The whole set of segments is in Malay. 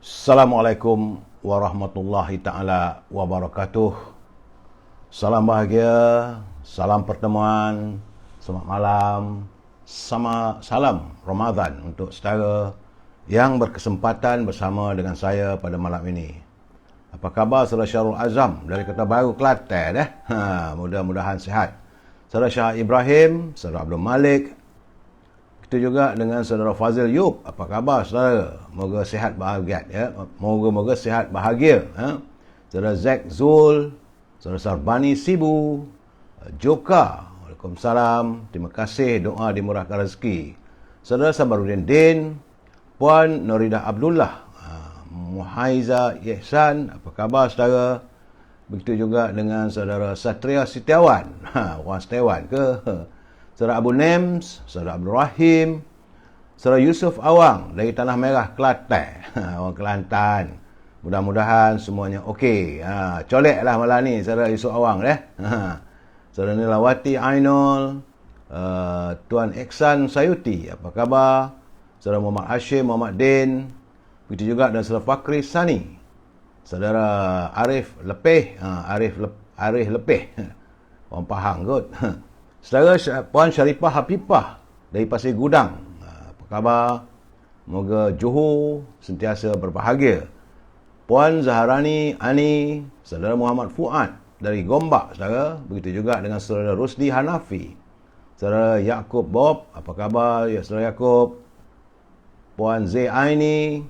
Assalamualaikum warahmatullahi ta'ala wabarakatuh. Salam bahagia, salam pertemuan, selamat malam, sama salam Ramadan untuk saudara yang berkesempatan bersama dengan saya pada malam ini. Apa khabar saudara Syarul Azam dari Kota Baru, Kelantan? Mudah-mudahan sihat. Saudara Syah Ibrahim, saudara Abdul Malik, kita juga dengan saudara Fazil Yub. Apa khabar saudara? Moga sihat bahagia ya. Moga-moga sihat bahagia. Saudara Zack Zul, saudara Sarbani Sibu, Joka, Waalaikumsalam. Terima kasih, doa dimurahkan rezeki. Saudara Sabaruddin Din, Puan Noridah Abdullah, Muhaiza Ihsan, apa khabar saudara? Begitu juga dengan saudara Satria Setiawan. Orang Setiawan ke? Saudara Abu Nems, saudara Abdul Rahim, saudara Yusuf Awang dari Tanah Merah, Kelantan. Orang Kelantan. Mudah-mudahan semuanya okey. Coleklah malam ni saudara Yusuf Awang Saudara Nilawati Ainul, Tuan Iksan Sayuti, apa khabar? Saudara Muhammad Hashim, Muhammad Din, begitu juga dan saudara Fakri Sani, saudara Arif Lepeh, Arif Lepeh. Orang Pahang kot. Saudara Puan Syarifah Hafifah dari Pasir Gudang, apa khabar? Moga Johor sentiasa berbahagia. Puan Zaharani Ani, saudara Muhammad Fuad dari Gombak, saudara. Begitu juga dengan saudara Rusdi Hanafi, saudara Yaakob Bob, apa khabar ya saudara Yaakob? Puan Z Aini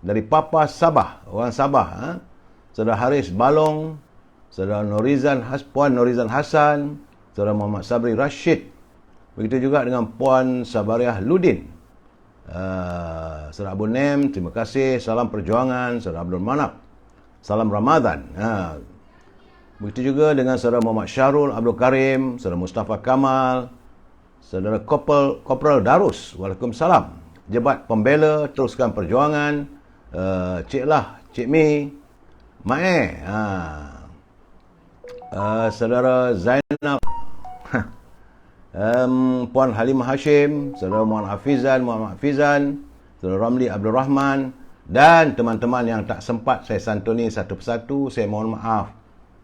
dari Papa Sabah, orang Sabah. Saudara Haris Balong, saudara Puan Norizan Hassan, saudara Muhammad Sabri Rashid, begitu juga dengan Puan Sabariah Ludin, saudara Abu Nem, terima kasih, salam perjuangan, saudara Abdul Manap, salam Ramadan. Begitu juga dengan saudara Muhammad Syarul Abdul Karim, saudara Mustafa Kamal, saudara Kopral Darus, Waalaikumsalam. Jebat Pembela, teruskan perjuangan, Cik Mi, Mae, saudara Zainab, Puan Halimah Hashim, saudara Muhammad Hafizan, saudara Ramli Abdul Rahman, dan teman-teman yang tak sempat saya santuni satu persatu, saya mohon maaf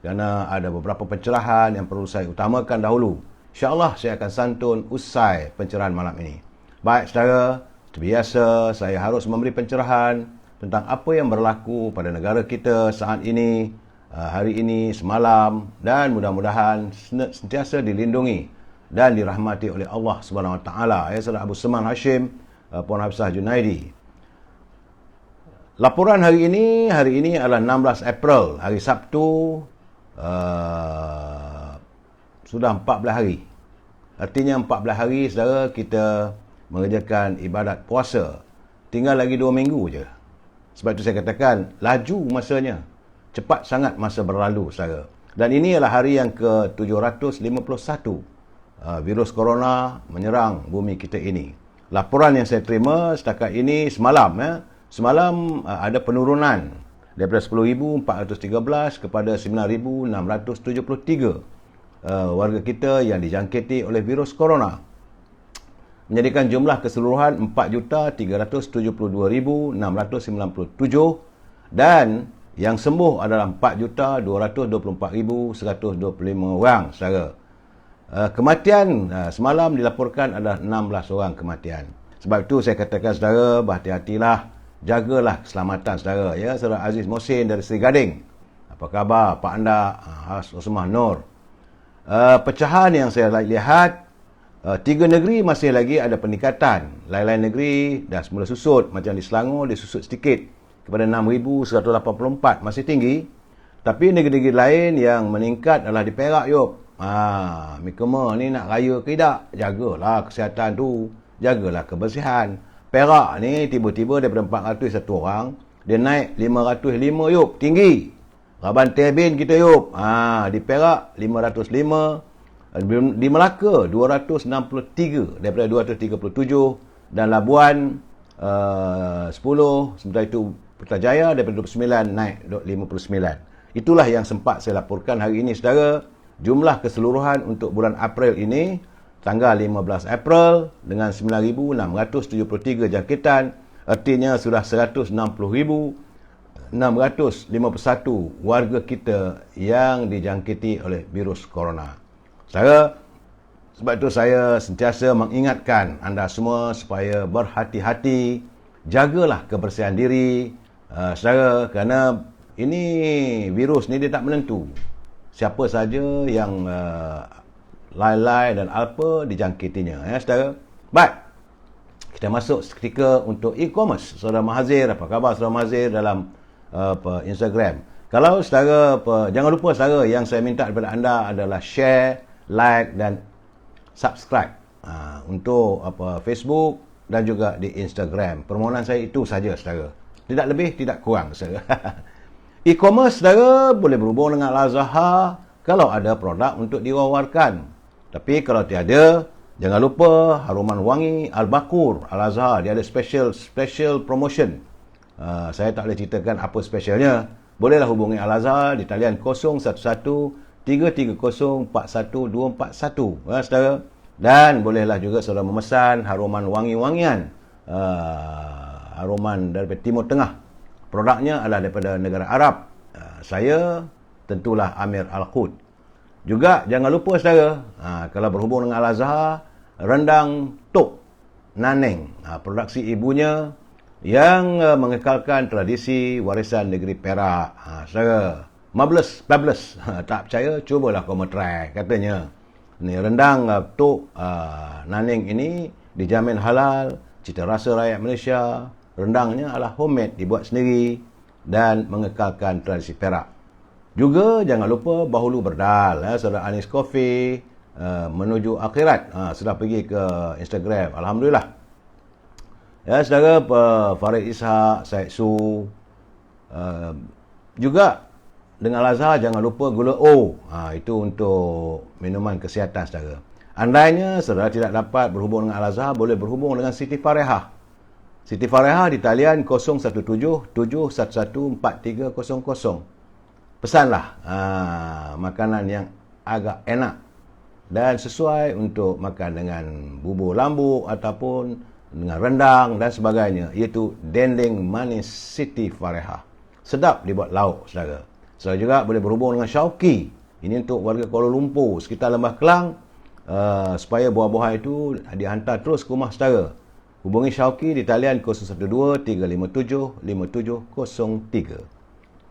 kerana ada beberapa pencerahan yang perlu saya utamakan dahulu. InsyaAllah saya akan santun usai pencerahan malam ini. Baik saudara, seperti biasa saya harus memberi pencerahan tentang apa yang berlaku pada negara kita saat ini, hari ini, semalam, dan mudah-mudahan sentiasa dilindungi dan dirahmati oleh Allah Subhanahu Wa Taala. Saudara Abu Seman Hashim, Puan Hafsah Junaidi. Laporan hari ini adalah 16 April, hari Sabtu. Sudah 14 hari. Artinya 14 hari saudara kita mengerjakan ibadat puasa. Tinggal lagi 2 minggu je. Sebab itu saya katakan laju masanya. Cepat sangat masa berlalu saudara. Dan ini adalah hari yang ke-751 virus corona menyerang bumi kita ini. Laporan yang saya terima setakat ini semalam, semalam ada penurunan daripada 10,413 kepada 9,673 warga kita yang dijangkiti oleh virus corona, menjadikan jumlah keseluruhan 4,372,697 dan yang sembuh adalah 4,224,125 orang saudara. Kematian semalam dilaporkan adalah 16 orang kematian. Sebab itu saya katakan saudara, berhati-hatilah, jagalah keselamatan saudara. Saudara Aziz Mohsin dari Seri Gading, apa khabar Pak Anda? Osmah Nur. Pecahan yang saya lihat, 3 negeri masih lagi ada peningkatan. Lain-lain negeri dah semula susut. Macam di Selangor dia susut sedikit kepada 6,184, masih tinggi. Tapi negeri-negeri lain yang meningkat adalah di Perak, Yop. Mikema ni nak raya ke tidak? Jagalah kesihatan tu, jagalah kebersihan. Perak ni tiba-tiba daripada 401 orang, dia naik 505, Yop. Tinggi. Raban Tebin kita, Yop. Di Perak 505, di Melaka 263 daripada 237, dan Labuan 10, sementara itu Putrajaya daripada 29 naik 59. Itulah yang sempat saya laporkan hari ini saudara. Jumlah keseluruhan untuk bulan April ini, tanggal 15 April, dengan 9,673 jangkitan, artinya sudah 160,000 651 warga kita yang dijangkiti oleh virus corona. Sebab itu saya sentiasa mengingatkan anda semua supaya berhati-hati, jagalah kebersihan diri, saudara, kerana ini virus ni dia tak menentu. Siapa saja yang lai-lai dan alpa dijangkitinya, ya saudara. Baik, kita masuk seketika untuk e-commerce. Saudara Mahazir, apa khabar Saudara Mahazir dalam Instagram? Kalau saudara, jangan lupa saudara, yang saya minta daripada anda adalah share, like dan subscribe untuk Facebook dan juga di Instagram. Permohonan saya itu saja saudara. Tidak lebih, tidak kurang saudara. E-commerce saudara boleh berhubung dengan Al-Azhar kalau ada produk untuk diwawarkan. Tapi kalau tiada, jangan lupa Haruman Wangi Al-Bakur Al-Azhar, dia ada special promotion. Saya tak boleh ceritakan apa specialnya. Bolehlah hubungi Al-Azhar di talian 011-330-41241, saudara. Dan bolehlah juga saudara memesan haruman wangi-wangian, haruman daripada Timur Tengah. Produknya adalah daripada negara Arab. Saya tentulah Amir Al-Khud. Juga jangan lupa saudara, kalau berhubung dengan Al-Azhar, rendang Tok Naneng, produksi ibunya yang mengekalkan tradisi warisan negeri Perak. Saudara, marvelous. Tak percaya, cubalah kamu try, katanya. Ni rendang Tok Naneng ini dijamin halal, cita rasa rakyat Malaysia. Rendangnya adalah homemade, dibuat sendiri dan mengekalkan tradisi Perak. Juga jangan lupa Bahulu Berdal, saudara Anis Coffee, menuju akhirat. Sudah pergi ke Instagram, alhamdulillah. Ya saudara, Farid Ishak, Syed Su, juga dengan Al-Azhar jangan lupa gula O. Itu untuk minuman kesihatan saudara. Andainya saudara tidak dapat berhubung dengan Al-Azhar, boleh berhubung dengan Siti Farehah. Siti Farehah di talian 017-711-4300. Pesanlah makanan yang agak enak dan sesuai untuk makan dengan bubur lambuk ataupun dengan rendang dan sebagainya, iaitu dendeng manis Siti Farehah. Sedap dibuat lauk saudara. Saudara juga boleh berhubung dengan Syauqi. Ini untuk warga Kuala Lumpur sekitar Lembah Kelang, supaya buah-buahan itu dihantar terus ke rumah saudara. Hubungi Syauqi di talian 012-357-5703.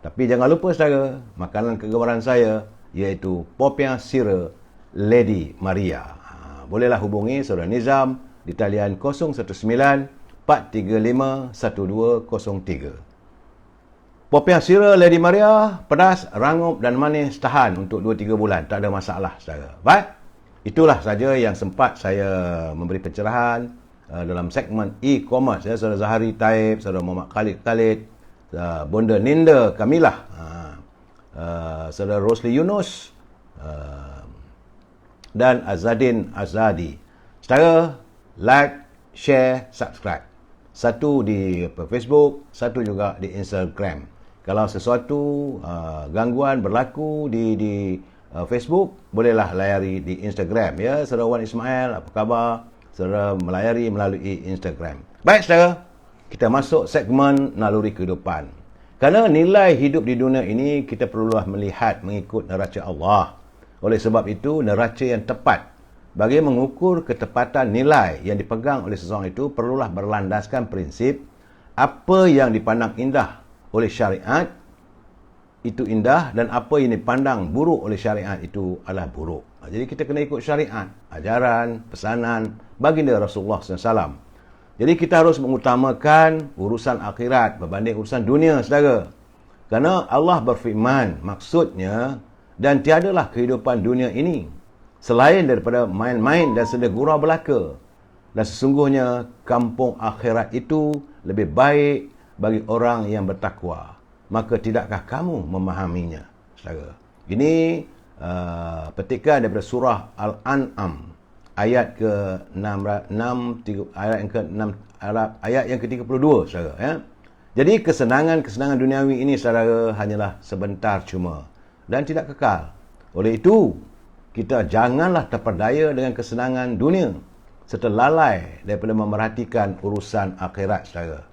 Tapi jangan lupa saudara, makanan kegemaran saya iaitu popiah sira Lady Maria. Bolehlah hubungi saudara Nizam di talian 019-435-1203. Popiah sira Lady Maria, pedas, rangup dan manis, tahan untuk 2-3 bulan. Tak ada masalah saudara. Baik, itulah saja yang sempat saya memberi pencerahan dalam segmen e-commerce, ya. Saudara Zahari Taib, saudara Muhammad Khalid, Bonda Ninda Kamilah, saudara Rosli Yunus, dan Azadin Azadi. Saudara, like, share, subscribe. Satu di Facebook, satu juga di Instagram. Kalau sesuatu gangguan berlaku di Facebook, bolehlah layari di Instagram, ya. Saudara Wan Ismail, apa khabar? Saudara melayari melalui Instagram. Baik saudara, kita masuk segmen naluri kehidupan. Kerana nilai hidup di dunia ini kita perlulah melihat mengikut neraca Allah. Oleh sebab itu, neraca yang tepat bagi mengukur ketepatan nilai yang dipegang oleh seseorang itu perlulah berlandaskan prinsip apa yang dipandang indah oleh syariat itu indah dan apa yang dipandang buruk oleh syariat itu adalah buruk. Jadi kita kena ikut syariat, ajaran, pesanan baginda Rasulullah SAW. Jadi kita harus mengutamakan urusan akhirat berbanding urusan dunia, saudara. Kerana Allah berfirman, maksudnya, dan tiadalah kehidupan dunia ini selain daripada main-main dan senda gurau belaka. Dan sesungguhnya kampung akhirat itu lebih baik bagi orang yang bertakwa. Maka tidakkah kamu memahaminya, saudara? Ini petikan daripada surah Al-An'am ayat ayat yang ke-32, saudara, ya. Jadi kesenangan duniawi ini, saudara, hanyalah sebentar cuma dan tidak kekal. Oleh itu, kita janganlah terperdaya dengan kesenangan dunia serta lalai daripada memerhatikan urusan akhirat, saudara.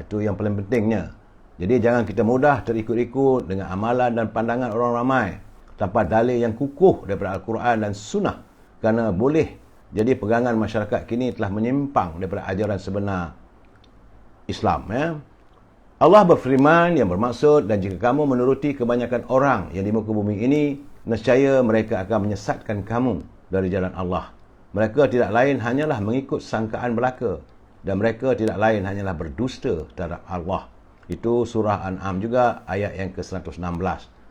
Itu yang paling pentingnya. Jadi jangan kita mudah terikut-ikut dengan amalan dan pandangan orang ramai tanpa dalil yang kukuh daripada Al-Quran dan Sunnah, kerana boleh jadi pegangan masyarakat kini telah menyimpang daripada ajaran sebenar Islam. Allah berfirman yang bermaksud, dan jika kamu menuruti kebanyakan orang yang di muka bumi ini, nescaya mereka akan menyesatkan kamu dari jalan Allah. Mereka tidak lain hanyalah mengikut sangkaan belaka, dan mereka tidak lain hanyalah berdusta terhadap Allah. Itu surah An'am juga, ayat yang ke-116.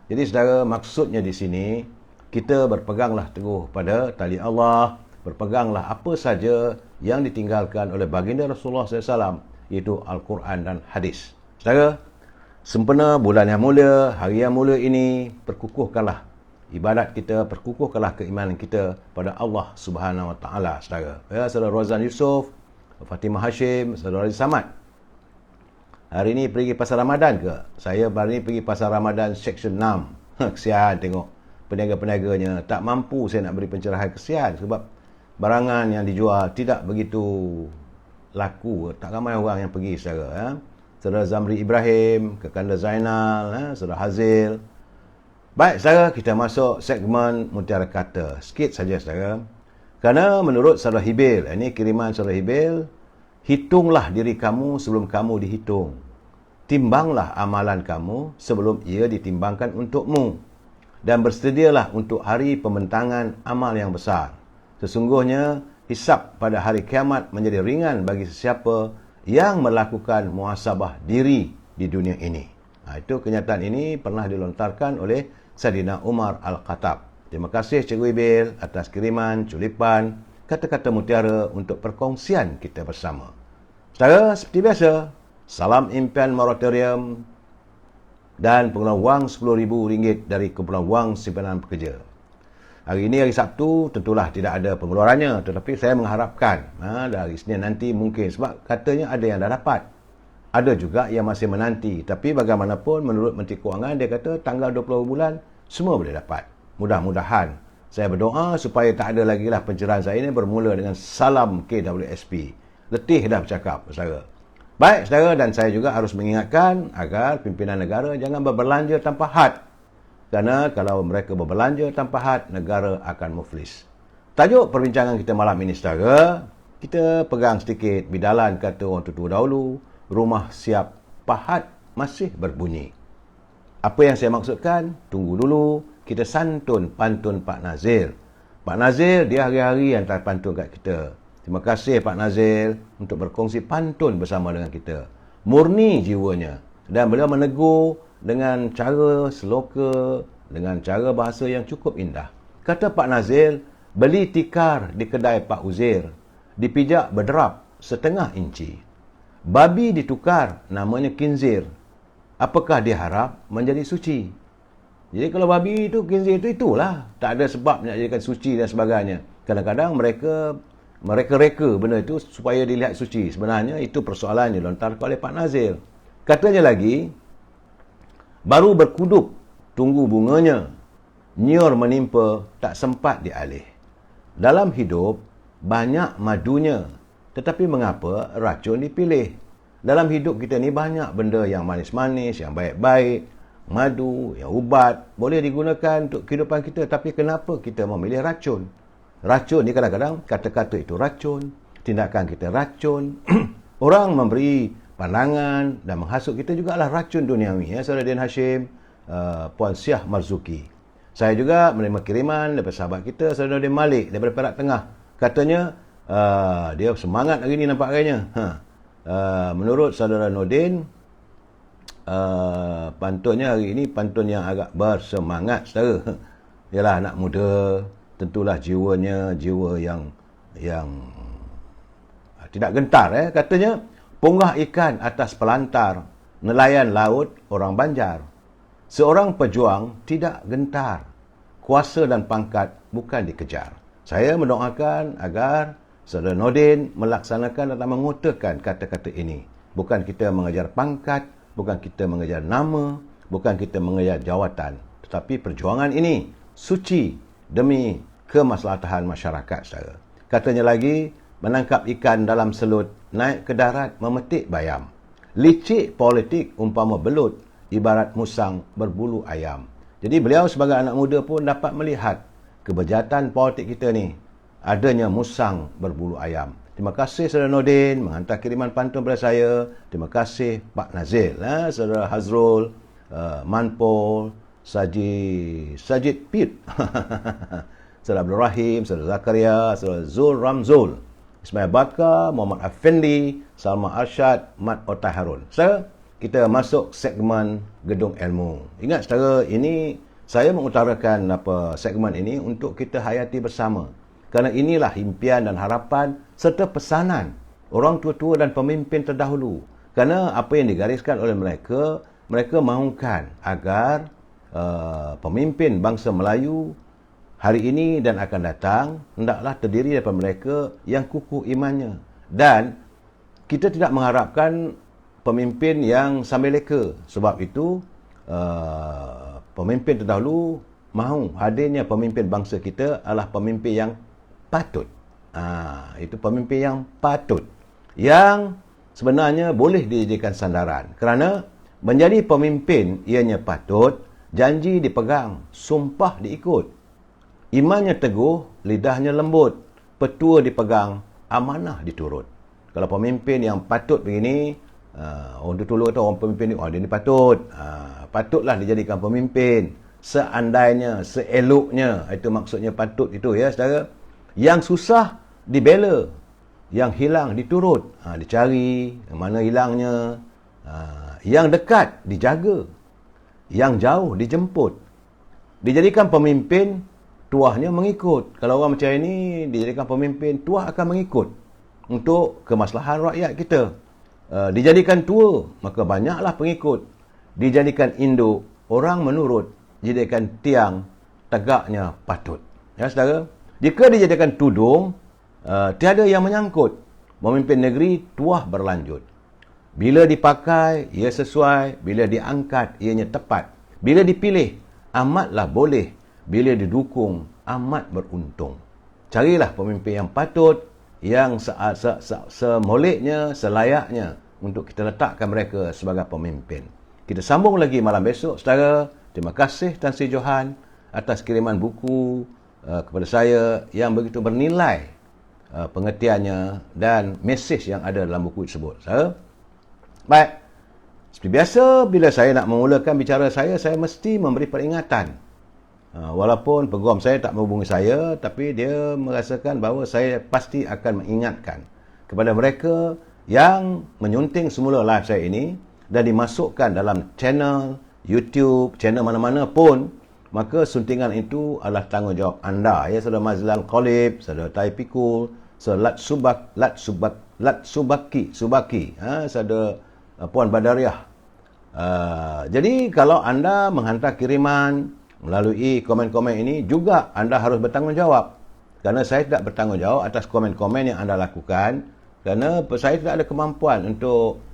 Jadi saudara, maksudnya di sini, kita berpeganglah teguh pada tali Allah, berpeganglah apa saja yang ditinggalkan oleh baginda Rasulullah SAW, iaitu Al-Quran dan Hadis. Saudara, sempena bulan yang mulia, hari yang mulia ini, perkukuhkanlah ibadat kita, perkukuhkanlah keimanan kita pada Allah Subhanahu Wa Taala. Saudara, saudara Rozan Yusof, Fatimah Hashim, saudara Aziz Samad, hari ni pergi pasar Ramadan ke? Saya hari ni pergi pasar Ramadan Section 6. Kesian tengok peniaga-peniaganya. Tak mampu saya nak beri pencerahan, kesian. Sebab barangan yang dijual tidak begitu laku. Tak ramai orang yang pergi, saudara. Saudara Zamri Ibrahim, Kekanda Zainal, saudara Hazil. Baik, saudara, kita masuk segmen Mutiara Kata. Sikit saja, saudara. Kerana menurut saudara Hibil, ini kiriman saudara Hibil, hitunglah diri kamu sebelum kamu dihitung. Timbanglah amalan kamu sebelum ia ditimbangkan untukmu. Dan bersedialah untuk hari pembentangan amal yang besar. Sesungguhnya, hisab pada hari kiamat menjadi ringan bagi sesiapa yang melakukan muhasabah diri di dunia ini. Itu kenyataan ini pernah dilontarkan oleh Saidina Umar Al-Khattab. Terima kasih Cikgu Ibil atas kiriman, culipan, kata-kata mutiara untuk perkongsian kita bersama. Saudara, seperti biasa, salam impian moratorium dan pengeluaran wang RM10,000 dari kumpulan wang simpanan pekerja. Hari ini hari Sabtu, tentulah tidak ada pengeluarannya, tetapi saya mengharapkan dari Isnin nanti mungkin, sebab katanya ada yang dah dapat. Ada juga yang masih menanti, tapi bagaimanapun menurut Menteri Kewangan, dia kata tanggal 20 bulan semua boleh dapat. Mudah-mudahan. Saya berdoa supaya tak ada lagi lah pencerahan saya ini bermula dengan salam KWSP. Letih dah bercakap, saudara. Baik, saudara, dan saya juga harus mengingatkan agar pimpinan negara jangan berbelanja tanpa had. Kerana kalau mereka berbelanja tanpa had, negara akan muflis. Tajuk perbincangan kita malam ini, saudara, kita pegang sedikit bidalan kata orang tua dahulu, rumah siap pahat masih berbunyi. Apa yang saya maksudkan? Tunggu dulu, kita santun pantun Pak Nazil. Pak Nazil, dia hari-hari hantar pantun kat kita. Terima kasih Pak Nazil untuk berkongsi pantun bersama dengan kita. Murni jiwanya. Dan beliau menegur dengan cara seloka, dengan cara bahasa yang cukup indah. Kata Pak Nazil, beli tikar di kedai Pak Uzir, dipijak berderap 1/2 inci. Babi ditukar, namanya kinzir. Apakah dia harap menjadi suci? Jadi kalau babi itu, kinzir itu, itulah. Tak ada sebab nak jadikan suci dan sebagainya. Kadang-kadang mereka reka benda itu supaya dilihat suci. Sebenarnya itu persoalan yang dilontarkan oleh Pak Nazil. Katanya lagi, baru berkuduk, tunggu bunganya. Nyiur menimpa, tak sempat dialih. Dalam hidup, banyak madunya. Tetapi mengapa racun dipilih? Dalam hidup kita ni banyak benda yang manis-manis, yang baik-baik, madu, yang ubat, boleh digunakan untuk kehidupan kita. Tapi kenapa kita memilih racun? Racun ni kadang-kadang kata-kata itu racun, tindakan kita racun. Orang memberi pandangan dan menghasut kita juga adalah racun duniawi. Saudara Din Hashim, Puan Syah Marzuki. Saya juga menerima kiriman daripada sahabat kita, Saudara Din Malik daripada Perak Tengah. Katanya, dia semangat hari ni nampak agaknya. Menurut Saudara Nordin, pantunnya hari ini pantun yang agak bersemangat, saudara. Ialah anak muda, tentulah jiwanya jiwa yang tidak gentar. Katanya, punggah ikan atas pelantar, nelayan laut orang Banjar. Seorang pejuang tidak gentar, kuasa dan pangkat bukan dikejar. Saya mendoakan agar Saudara Nordin melaksanakan dan mengutarakan kata-kata ini. Bukan kita mengejar pangkat, bukan kita mengejar nama, bukan kita mengejar jawatan. Tetapi perjuangan ini suci demi kemaslahatan masyarakat, saudara. Katanya lagi, menangkap ikan dalam selut, naik ke darat memetik bayam. licik politik umpama belut, ibarat musang berbulu ayam. Jadi beliau sebagai anak muda pun dapat melihat kebejatan politik kita ni, adanya musang berbulu ayam. Terima kasih Saudara Nordin menghantar kiriman pantun kepada saya. Terima kasih Pak Nazil, Saudara Hazrul, Manpol, Sajid Pit, Saudara Abdul Rahim, Saudara Zakaria, Saudara Zul Ramzul, Ismail Bakar, Muhammad Afendi, Salma Arsyad, Mat Otai Harun. Saudara, kita masuk segmen Gedung Ilmu. Ingat saudara, ini saya mengutarakan segmen ini untuk kita hayati bersama. Kerana inilah impian dan harapan serta pesanan orang tua-tua dan pemimpin terdahulu. Kerana apa yang digariskan oleh mereka, mereka mahukan agar pemimpin bangsa Melayu hari ini dan akan datang hendaklah terdiri daripada mereka yang kukuh imannya. Dan kita tidak mengharapkan pemimpin yang sambil leka. Sebab itu pemimpin terdahulu mahu hadirnya pemimpin bangsa kita adalah pemimpin yang patut. Itu pemimpin yang patut, yang sebenarnya boleh dijadikan sandaran. Kerana menjadi pemimpin ianya patut, janji dipegang, sumpah diikut, imannya teguh, lidahnya lembut, petua dipegang, amanah diturut. Kalau pemimpin yang patut begini, orang dulu kata orang pemimpin ni, dia ni patut, patutlah dijadikan pemimpin. Seandainya, seeloknya, itu maksudnya patut itu ya saudara. Yang susah dibela, yang hilang diturut, dicari mana hilangnya, yang dekat dijaga, yang jauh dijemput. Dijadikan pemimpin, tuahnya mengikut. Kalau orang macam ini dijadikan pemimpin, tuah akan mengikut untuk kemaslahan rakyat kita. Dijadikan tua, maka banyaklah pengikut. Dijadikan induk, orang menurut. Dijadikan tiang, tegaknya patut. Ya saudara, jika dijadikan tudung, tiada yang menyangkut. Memimpin negeri, tuah berlanjut. Bila dipakai, ia sesuai. Bila diangkat, ianya tepat. Bila dipilih, amatlah boleh. Bila didukung, amat beruntung. Carilah pemimpin yang patut, yang semoleknya, selayaknya untuk kita letakkan mereka sebagai pemimpin. Kita sambung lagi malam besok, saudara. Terima kasih Tan Sri Johan atas kiriman buku kepada saya yang begitu bernilai pengertiannya dan mesej yang ada dalam buku tersebut. Baik, seperti biasa bila saya nak memulakan bicara saya mesti memberi peringatan. Walaupun peguam saya tak menghubungi saya, tapi dia merasakan bahawa saya pasti akan mengingatkan kepada mereka yang menyunting semula live saya ini dan dimasukkan dalam channel YouTube, channel mana-mana pun, maka suntingan itu adalah tanggungjawab anda. Ya, Saudara Mazlan Qalib, Saudara Taipikul, Saudara Subaki, Saudara Puan Badariah. Jadi kalau anda menghantar kiriman melalui komen-komen ini, juga anda harus bertanggungjawab. Kerana saya tidak bertanggungjawab atas komen-komen yang anda lakukan, kerana saya tidak ada kemampuan untuk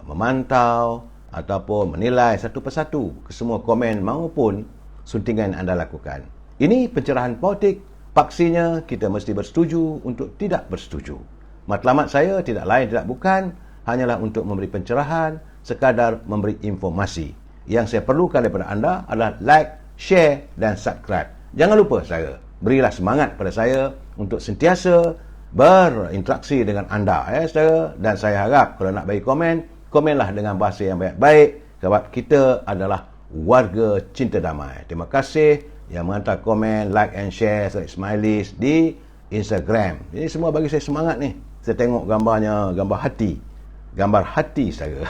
memantau ataupun menilai satu persatu kesemua komen maupun suntingan yang anda lakukan. Ini pencerahan politik, paksinya kita mesti bersetuju untuk tidak bersetuju. Matlamat saya tidak lain tidak bukan hanyalah untuk memberi pencerahan, sekadar memberi informasi. Yang saya perlukan daripada anda adalah like, share dan subscribe. Jangan lupa saudara, berilah semangat pada saya untuk sentiasa berinteraksi dengan anda ya saudara. Dan saya harap kalau nak bagi komen, komenlah dengan bahasa yang baik-baik, sebab kita adalah warga cinta damai. Terima kasih yang menghantar komen, like and share, smileys di Instagram. Ini semua bagi saya semangat ni. Saya tengok gambarnya, gambar hati saya.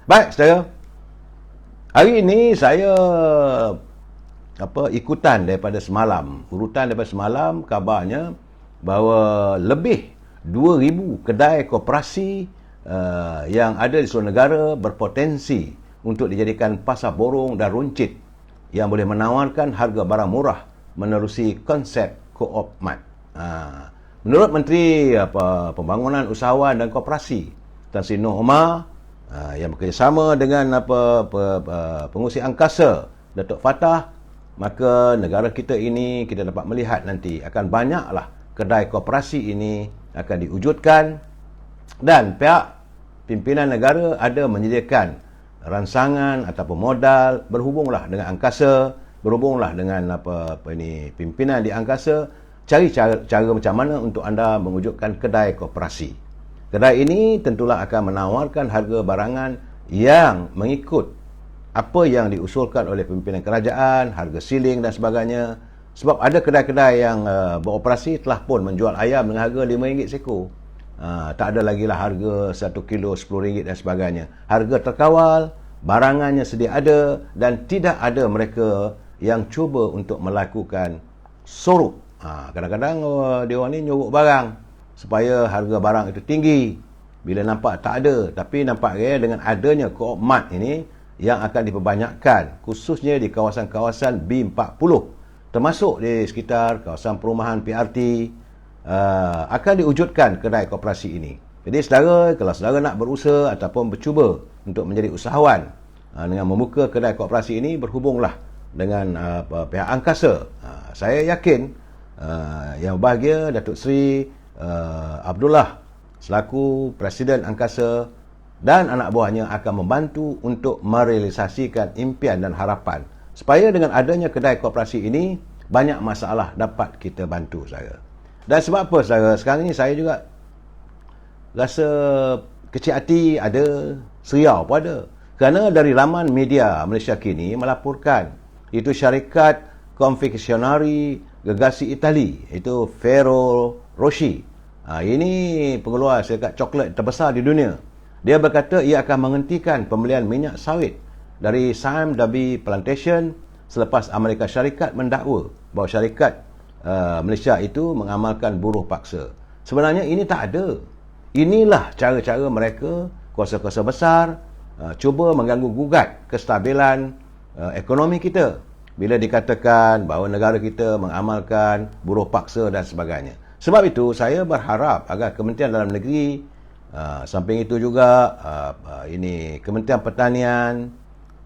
Baik saudara, hari ini saya ikutan daripada semalam, urutan daripada semalam, kabarnya bahawa lebih 2,000 kedai koperasi yang ada di seluruh negara berpotensi untuk dijadikan pasar borong dan runcit yang boleh menawarkan harga barang murah menerusi konsep Co-op Mart. Menurut Menteri Pembangunan Usahawan dan Koperasi Tan Sri Nur Omar, yang bekerjasama dengan pengurusi angkasa Datuk Fatah, maka negara kita ini kita dapat melihat nanti akan banyaklah kedai koperasi ini akan diwujudkan, dan pihak pimpinan negara ada menyediakan ransangan ataupun modal, berhubunglah dengan angkasa, berhubunglah dengan pimpinan di angkasa, cari cara macam mana untuk anda mewujudkan kedai koperasi. Kedai ini tentulah akan menawarkan harga barangan yang mengikut apa yang diusulkan oleh pimpinan kerajaan, harga siling dan sebagainya. Sebab ada kedai-kedai yang beroperasi telah pun menjual ayam dengan harga RM5 seekor. Tak ada lagi lah harga 1 kilo RM10 dan sebagainya. Harga terkawal, barangannya sedia ada dan tidak ada mereka yang cuba untuk melakukan sorok. Kadang-kadang dia orang ni nyorok barang supaya harga barang itu tinggi. Bila nampak tak ada, tapi nampaknya dengan adanya Co-op Mart ini yang akan diperbanyakkan, khususnya di kawasan-kawasan B40, termasuk di sekitar kawasan perumahan PRT, akan diwujudkan kedai koperasi ini. Jadi kalau saudara nak berusaha ataupun bercuba untuk menjadi usahawan dengan membuka kedai koperasi ini, berhubunglah dengan pihak angkasa. Saya yakin yang berbahagia Datuk Seri Abdullah selaku Presiden Angkasa dan anak buahnya akan membantu untuk merealisasikan impian dan harapan supaya dengan adanya kedai koperasi ini banyak masalah dapat kita bantu saudara. Dan sebab apa saudara, sekarang ni saya juga rasa kecil hati ada, seriau pun ada. Kerana dari laman media Malaysia kini melaporkan itu syarikat konfeksionari gergasi Itali, itu Ferrero Rocher. Ini pengeluar syarikat coklat terbesar di dunia. Dia berkata ia akan menghentikan pembelian minyak sawit dari Sime Darby Plantation selepas Amerika Syarikat mendakwa bahawa syarikat Malaysia itu mengamalkan buruh paksa. Sebenarnya ini tak ada. Inilah cara-cara mereka, kuasa-kuasa besar, cuba mengganggu gugat kestabilan ekonomi kita bila dikatakan bahawa negara kita mengamalkan buruh paksa dan sebagainya. Sebab itu saya berharap agar Kementerian Dalam Negeri, samping itu juga ini Kementerian Pertanian,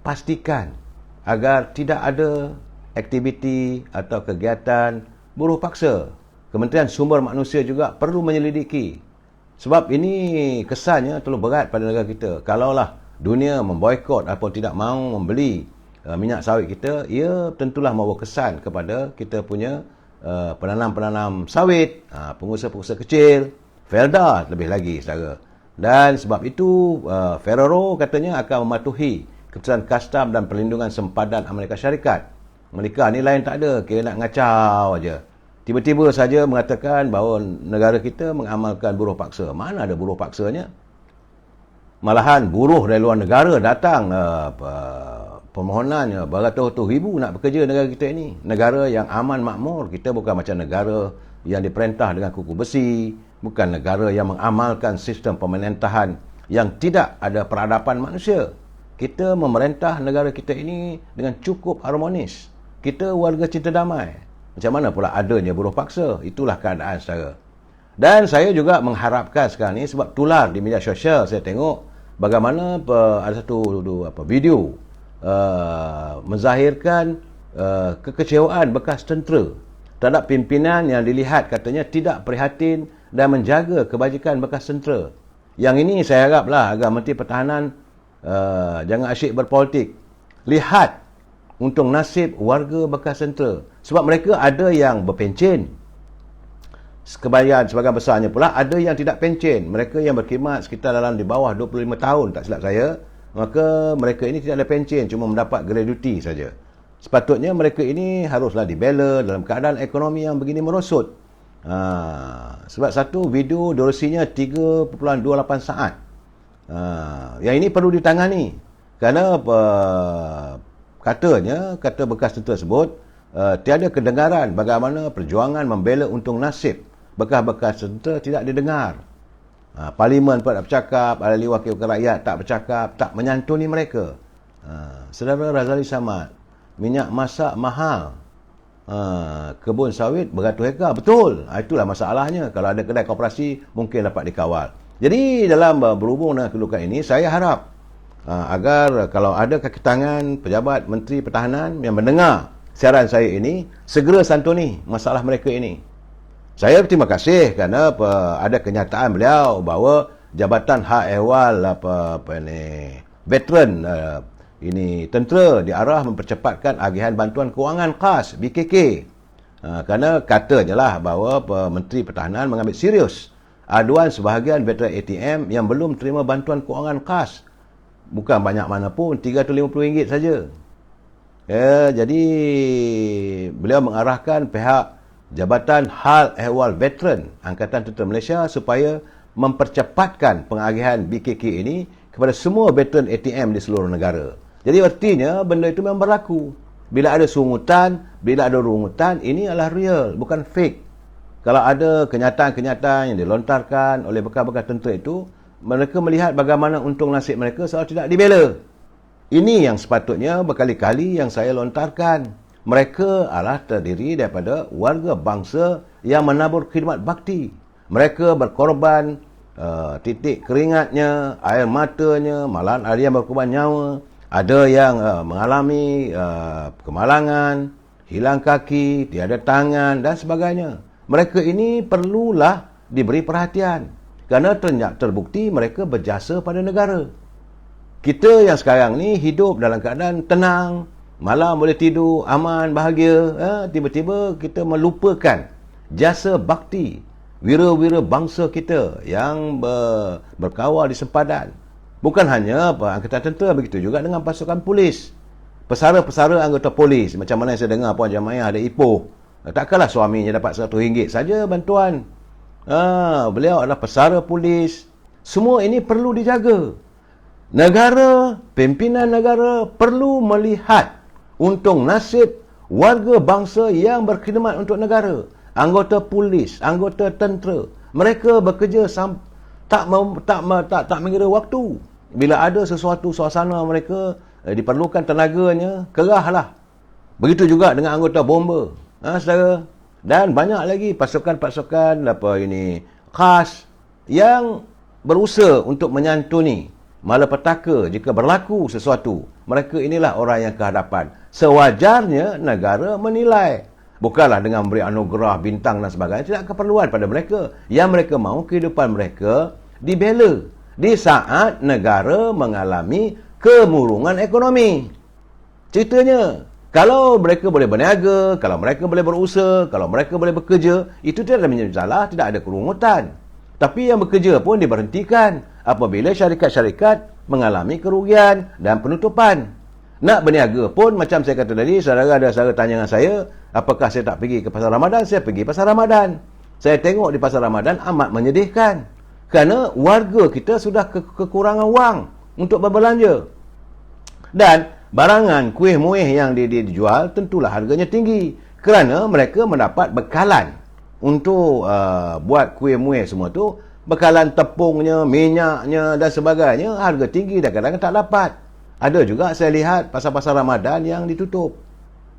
pastikan agar tidak ada aktiviti atau kegiatan buruh paksa. Kementerian Sumber Manusia juga perlu menyelidiki. Sebab ini kesannya terlalu berat pada negara kita. Kalaulah dunia memboikot atau tidak mahu membeli minyak sawit kita, ia tentulah membawa kesan kepada kita punya penanam-penanam sawit, pengusaha-pengusaha kecil, Felda lebih lagi saudara. Dan sebab itu Ferrero katanya akan mematuhi keputusan kastam dan perlindungan sempadan Amerika Syarikat. Mereka ni lain tak ada, kira nak ngacau aja. Tiba-tiba saja mengatakan bahawa negara kita mengamalkan buruh paksa. Mana ada buruh paksanya? Malahan buruh dari luar negara datang permohonannya beratus-ratus ribu nak bekerja negara kita ini. Negara yang aman makmur. Kita bukan macam negara yang diperintah dengan kuku besi, bukan negara yang mengamalkan sistem pemerintahan yang tidak ada peradaban manusia. Kita memerintah negara kita ini dengan cukup harmonis. Kita warga cinta damai. Macam mana pula adanya buruh paksa? Itulah keadaan saudara. Dan saya juga mengharapkan sekarang ni, sebab tular di media sosial saya tengok bagaimana ada satu video menzahirkan kekecewaan bekas tentera terhadap pimpinan yang dilihat katanya tidak prihatin dan menjaga kebajikan bekas tentera. Yang ini saya haraplah agar Menteri Pertahanan jangan asyik berpolitik. Lihat untuk nasib warga bekas tentera. Sebab mereka ada yang berpencen. Sebahagian besarnya pula ada yang tidak pencen. Mereka yang berkhidmat sekitar dalam di bawah 25 tahun tak silap saya. Maka mereka ini tidak ada pencen, cuma mendapat gratuity saja. Sepatutnya mereka ini haruslah dibela dalam keadaan ekonomi yang begini merosot. Sebab satu video durasinya 3.28 saat. Yang ini perlu ditangani. Kerana kata bekas tentera tersebut, tiada kedengaran bagaimana perjuangan membela untung nasib bekas-bekas tentera tidak didengar. Parlimen pun tak bercakap, ahli wakil rakyat tak bercakap, tak menyantuni mereka. Saudara Razali Samad, minyak masak mahal, kebun sawit beratus hektar, betul. Itulah masalahnya. Kalau ada kedai koperasi mungkin dapat dikawal. Jadi dalam berhubung dengan kedudukan ini, saya harap agar kalau ada kaki tangan pejabat Menteri Pertahanan yang mendengar siaran saya ini, segera santuni masalah mereka ini. Saya berterima kasih kerana ada kenyataan beliau bahawa Jabatan Hak Ehwal apa ni veteran ini tentera diarah mempercepatkan agihan bantuan kewangan khas BKK. Kerana katanya lah bahawa Menteri Pertahanan mengambil serius aduan sebahagian veteran ATM yang belum terima bantuan kewangan khas. Bukan banyak mana pun, RM350 saja. Jadi beliau mengarahkan pihak Jabatan Hal Ehwal Veteran Angkatan Tentera Malaysia supaya mempercepatkan pengagihan BKK ini kepada semua veteran ATM di seluruh negara. Jadi artinya benda itu memang berlaku. Bila ada sungutan, bila ada rungutan, ini adalah real, bukan fake. Kalau ada kenyataan-kenyataan yang dilontarkan oleh bekas-bekas tentera itu, mereka melihat bagaimana untung nasib mereka seolah tidak dibela. Ini yang sepatutnya berkali-kali yang saya lontarkan. Mereka adalah terdiri daripada warga bangsa yang menabur khidmat bakti. Mereka berkorban titik keringatnya, air matanya, malahan ada yang berkorban nyawa. Ada yang mengalami kemalangan, hilang kaki, tiada tangan dan sebagainya. Mereka ini perlulah diberi perhatian kerana terbukti mereka berjasa pada negara. Kita yang sekarang ni hidup dalam keadaan tenang, malam boleh tidur, aman, bahagia. Tiba-tiba kita melupakan jasa bakti wira-wira bangsa kita yang berkawal di sempadan. Bukan hanya angkatan tentera, begitu juga dengan pasukan polis. Pesara-pesara anggota polis, macam mana yang saya dengar Puan Jamaiyah ada Ipoh. Takkanlah suaminya dapat RM100 saja bantuan. Beliau adalah pesara polis. Semua ini perlu dijaga. Negara, pimpinan negara perlu melihat untung nasib warga bangsa yang berkhidmat untuk negara. Anggota polis, anggota tentera. Mereka bekerja tak mengira waktu. Bila ada sesuatu suasana mereka diperlukan tenaganya, kerahlah. Begitu juga dengan anggota bomba. Saudara. Dan banyak lagi pasukan-pasukan khas yang berusaha untuk menyantuni malapetaka jika berlaku sesuatu. Mereka inilah orang yang ke hadapan. Sewajarnya negara menilai. Bukanlah dengan memberi anugerah, bintang dan sebagainya. Tidak keperluan pada mereka. Yang mereka mahu kehidupan mereka dibela di saat negara mengalami kemurungan ekonomi. Ceritanya, kalau mereka boleh berniaga, kalau mereka boleh berusaha, kalau mereka boleh bekerja, itu tidak ada menjadi masalah, tidak ada kerungutan. Tapi yang bekerja pun diberhentikan apabila syarikat-syarikat mengalami kerugian dan penutupan. Nak berniaga pun, macam saya kata tadi, saudara tanya dengan saya, apakah saya tak pergi ke pasar Ramadan? Saya pergi pasar Ramadan. Saya tengok di pasar Ramadan amat menyedihkan. Kerana warga kita sudah kekurangan wang untuk berbelanja. Dan barangan kuih-muih yang dijual tentulah harganya tinggi. Kerana mereka mendapat bekalan untuk buat kuih-muih semua tu. Bekalan tepungnya, minyaknya dan sebagainya. Harga tinggi dan kadang-kadang tak dapat. Ada juga saya lihat pasar-pasar Ramadan yang ditutup.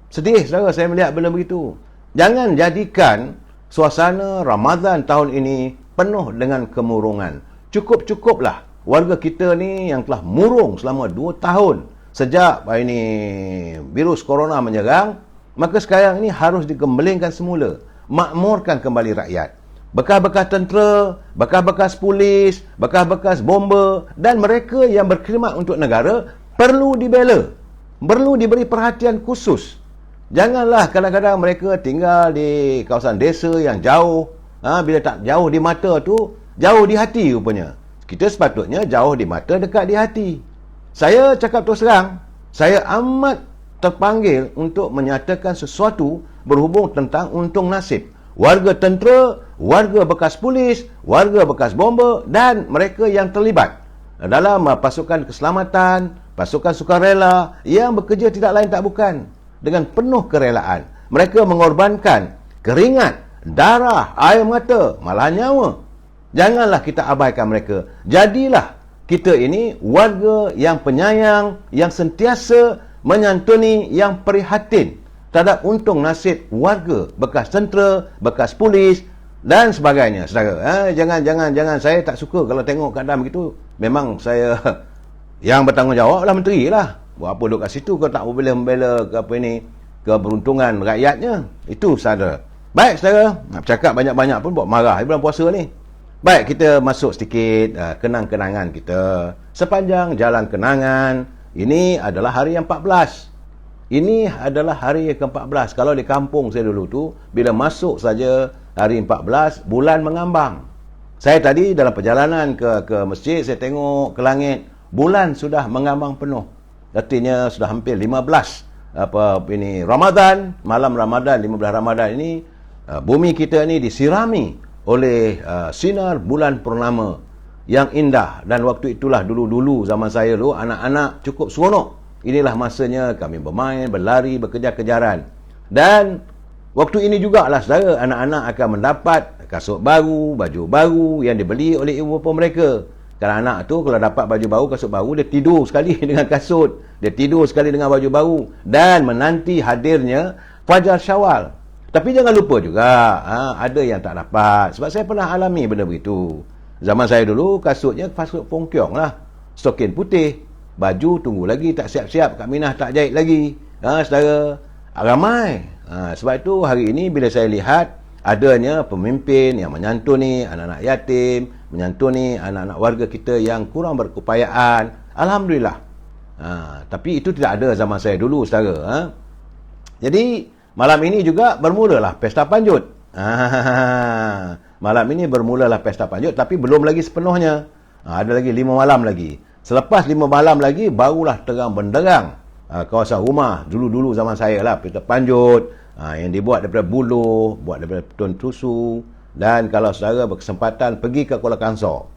Sedih saudara saya melihat benda begitu. Jangan jadikan suasana Ramadan tahun ini penuh dengan kemurungan. Cukup-cukuplah warga kita ni yang telah murung selama 2 tahun sejak ini virus corona menyerang, maka sekarang ini harus digembelingkan semula, makmurkan kembali rakyat. Bekas-bekas tentera, bekas-bekas polis, bekas-bekas bomba dan mereka yang berkhidmat untuk negara perlu dibela, perlu diberi perhatian khusus. Janganlah kadang-kadang mereka tinggal di kawasan desa yang jauh. Bila tak jauh di mata tu, jauh di hati rupanya. Kita sepatutnya jauh di mata, dekat di hati. Saya cakap terus terang, saya amat terpanggil untuk menyatakan sesuatu berhubung tentang untung nasib warga tentera, warga bekas polis, warga bekas bomba dan mereka yang terlibat dalam pasukan keselamatan, pasukan sukarela yang bekerja tidak lain tak bukan dengan penuh kerelaan. Mereka mengorbankan keringat, darah, air mata, malah nyawa. Janganlah kita abaikan mereka. Jadilah kita ini warga yang penyayang, yang sentiasa menyantuni, yang prihatin terhadap untung nasib warga bekas tentera, bekas polis dan sebagainya. Saudara, jangan saya tak suka kalau tengok keadaan begitu. Memang saya yang bertanggungjawab lah menteri lah. Buat apa duduk kat situ kalau tak boleh membela keberuntungan rakyatnya. Itu saudara. Baik saudara, nak cakap banyak-banyak pun buat marah di bulan puasa ni. Baik, kita masuk sedikit kenang-kenangan kita. Sepanjang jalan kenangan, ini adalah hari yang 14. Ini adalah hari yang ke-14. Kalau di kampung saya dulu tu, bila masuk saja hari 14, bulan mengambang. Saya tadi dalam perjalanan ke masjid, saya tengok ke langit, bulan sudah mengambang penuh. Artinya sudah hampir 15 Ramadan, malam Ramadan, 15 Ramadan ini, bumi kita ni disirami oleh sinar bulan purnama yang indah. Dan waktu itulah dulu-dulu zaman saya dulu, anak-anak cukup seronok. Inilah masanya kami bermain, berlari, berkejar-kejaran. Dan waktu ini jugalah saudara, anak-anak akan mendapat kasut baru, baju baru yang dibeli oleh ibu bapa mereka. Kalau anak tu kalau dapat baju baru, kasut baru, dia tidur sekali dengan kasut, dia tidur sekali dengan baju baru, dan menanti hadirnya Fajar Syawal. Tapi jangan lupa juga, ada yang tak dapat. Sebab saya pernah alami benda begitu. Zaman saya dulu, kasutnya kasut Fongkiong lah. Stokin putih. Baju tunggu lagi, tak siap-siap. Kak Minah tak jahit lagi. Saudara, ramai. Sebab itu, hari ini bila saya lihat, adanya pemimpin yang menyantuni anak-anak yatim, menyantuni anak-anak warga kita yang kurang berkeupayaan. Alhamdulillah. Tapi itu tidak ada zaman saya dulu, saudara. Jadi, malam ini juga bermulalah Pesta Panjut. Malam ini bermulalah Pesta Panjut, tapi belum lagi sepenuhnya. Ada lagi 5 malam lagi. Selepas 5 malam lagi, barulah terang benderang kawasan rumah. Dulu-dulu zaman saya lah, Pesta Panjut. Yang dibuat daripada buluh, buat daripada tun tusu. Dan kalau saudara berkesempatan, pergi ke Kuala Kangsar.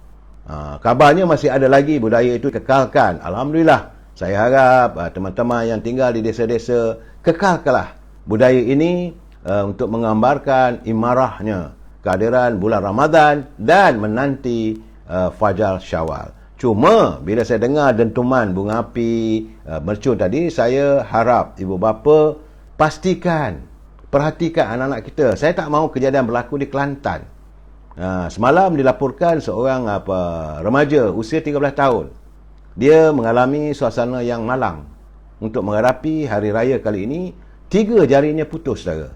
Kabarnya masih ada lagi budaya itu kekalkan. Alhamdulillah. Saya harap teman-teman yang tinggal di desa-desa, kekalkanlah budaya ini untuk menggambarkan imarahnya kehadiran bulan Ramadan dan menanti Fajar Syawal. Cuma bila saya dengar dentuman bunga api mercun tadi, saya harap ibu bapa pastikan, perhatikan anak-anak kita. Saya tak mahu kejadian berlaku di Kelantan. Semalam dilaporkan seorang remaja usia 13 tahun. Dia mengalami suasana yang malang untuk menghadapi hari raya kali ini. 3 jarinya putus, saudara.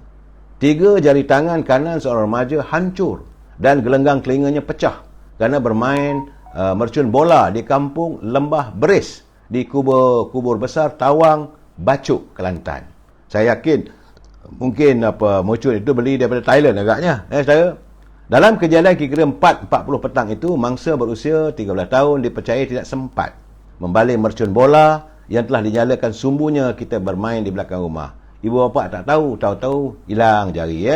3 jari tangan kanan seorang remaja hancur dan gelenggang telinganya pecah kerana bermain mercun bola di kampung Lembah Beris di kubur besar Tawang, Bacuk, Kelantan. Saya yakin mungkin mercun itu beli daripada Thailand agaknya, saudara. Dalam kejadian kira-kira 4:40 petang itu, mangsa berusia 13 tahun dipercayai tidak sempat membalik mercun bola yang telah dinyalakan sumbunya kita bermain di belakang rumah. Ibu bapa tak tahu, tahu-tahu hilang jari.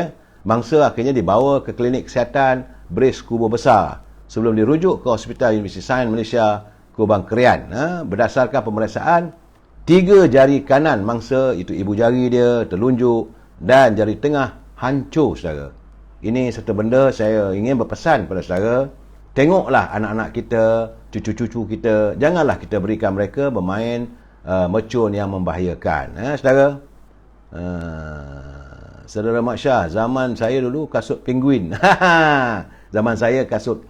Mangsa akhirnya dibawa ke klinik kesihatan Beris Kubur Besar sebelum dirujuk ke Hospital Universiti Sains Malaysia, Kubang Krian. Berdasarkan pemeriksaan, 3 jari kanan mangsa, itu ibu jari dia, telunjuk dan jari tengah hancur, saudara. Ini satu benda saya ingin berpesan pada saudara. Tengoklah anak-anak kita, cucu-cucu kita. Janganlah kita berikan mereka bermain mercun yang membahayakan. Saudara. Saudara Mak Syah, zaman saya dulu kasut penguin. Zaman saya kasut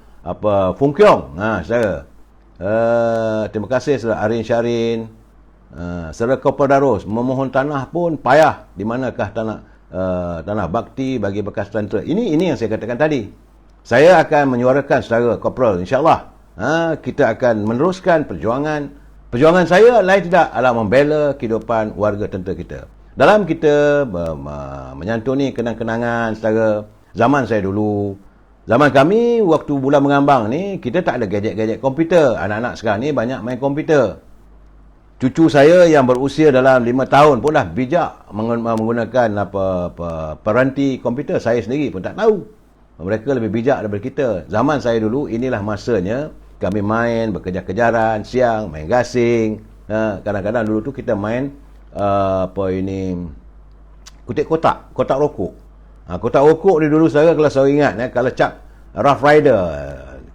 Fongkiong. Saudara. Terima kasih saudara Arin Syarin. Saudara Kopal Darus, memohon tanah pun payah. Di manakah tanah bakti bagi bekas tentera? Ini yang saya katakan tadi. Saya akan menyuarakan saudara Kopral, insya-Allah. Kita akan meneruskan perjuangan saya lain tidak adalah membela kehidupan warga tentera kita. Dalam kita menyantuni kenang-kenangan saudara, zaman saya dulu, zaman kami waktu bulan mengambang ni, kita tak ada gadget-gadget komputer. Anak-anak sekarang ni banyak main komputer. Cucu saya yang berusia dalam 5 tahun pun dah bijak menggunakan peranti komputer. Saya sendiri pun tak tahu. Mereka lebih bijak daripada kita. Zaman saya dulu, inilah masanya kami main berkejar-kejaran, siang main gasing. Kadang-kadang dulu tu kita main kutik kotak rokok. Kotak rokok ni dulu saya kalau saya ingat, kalau cap Rough Rider,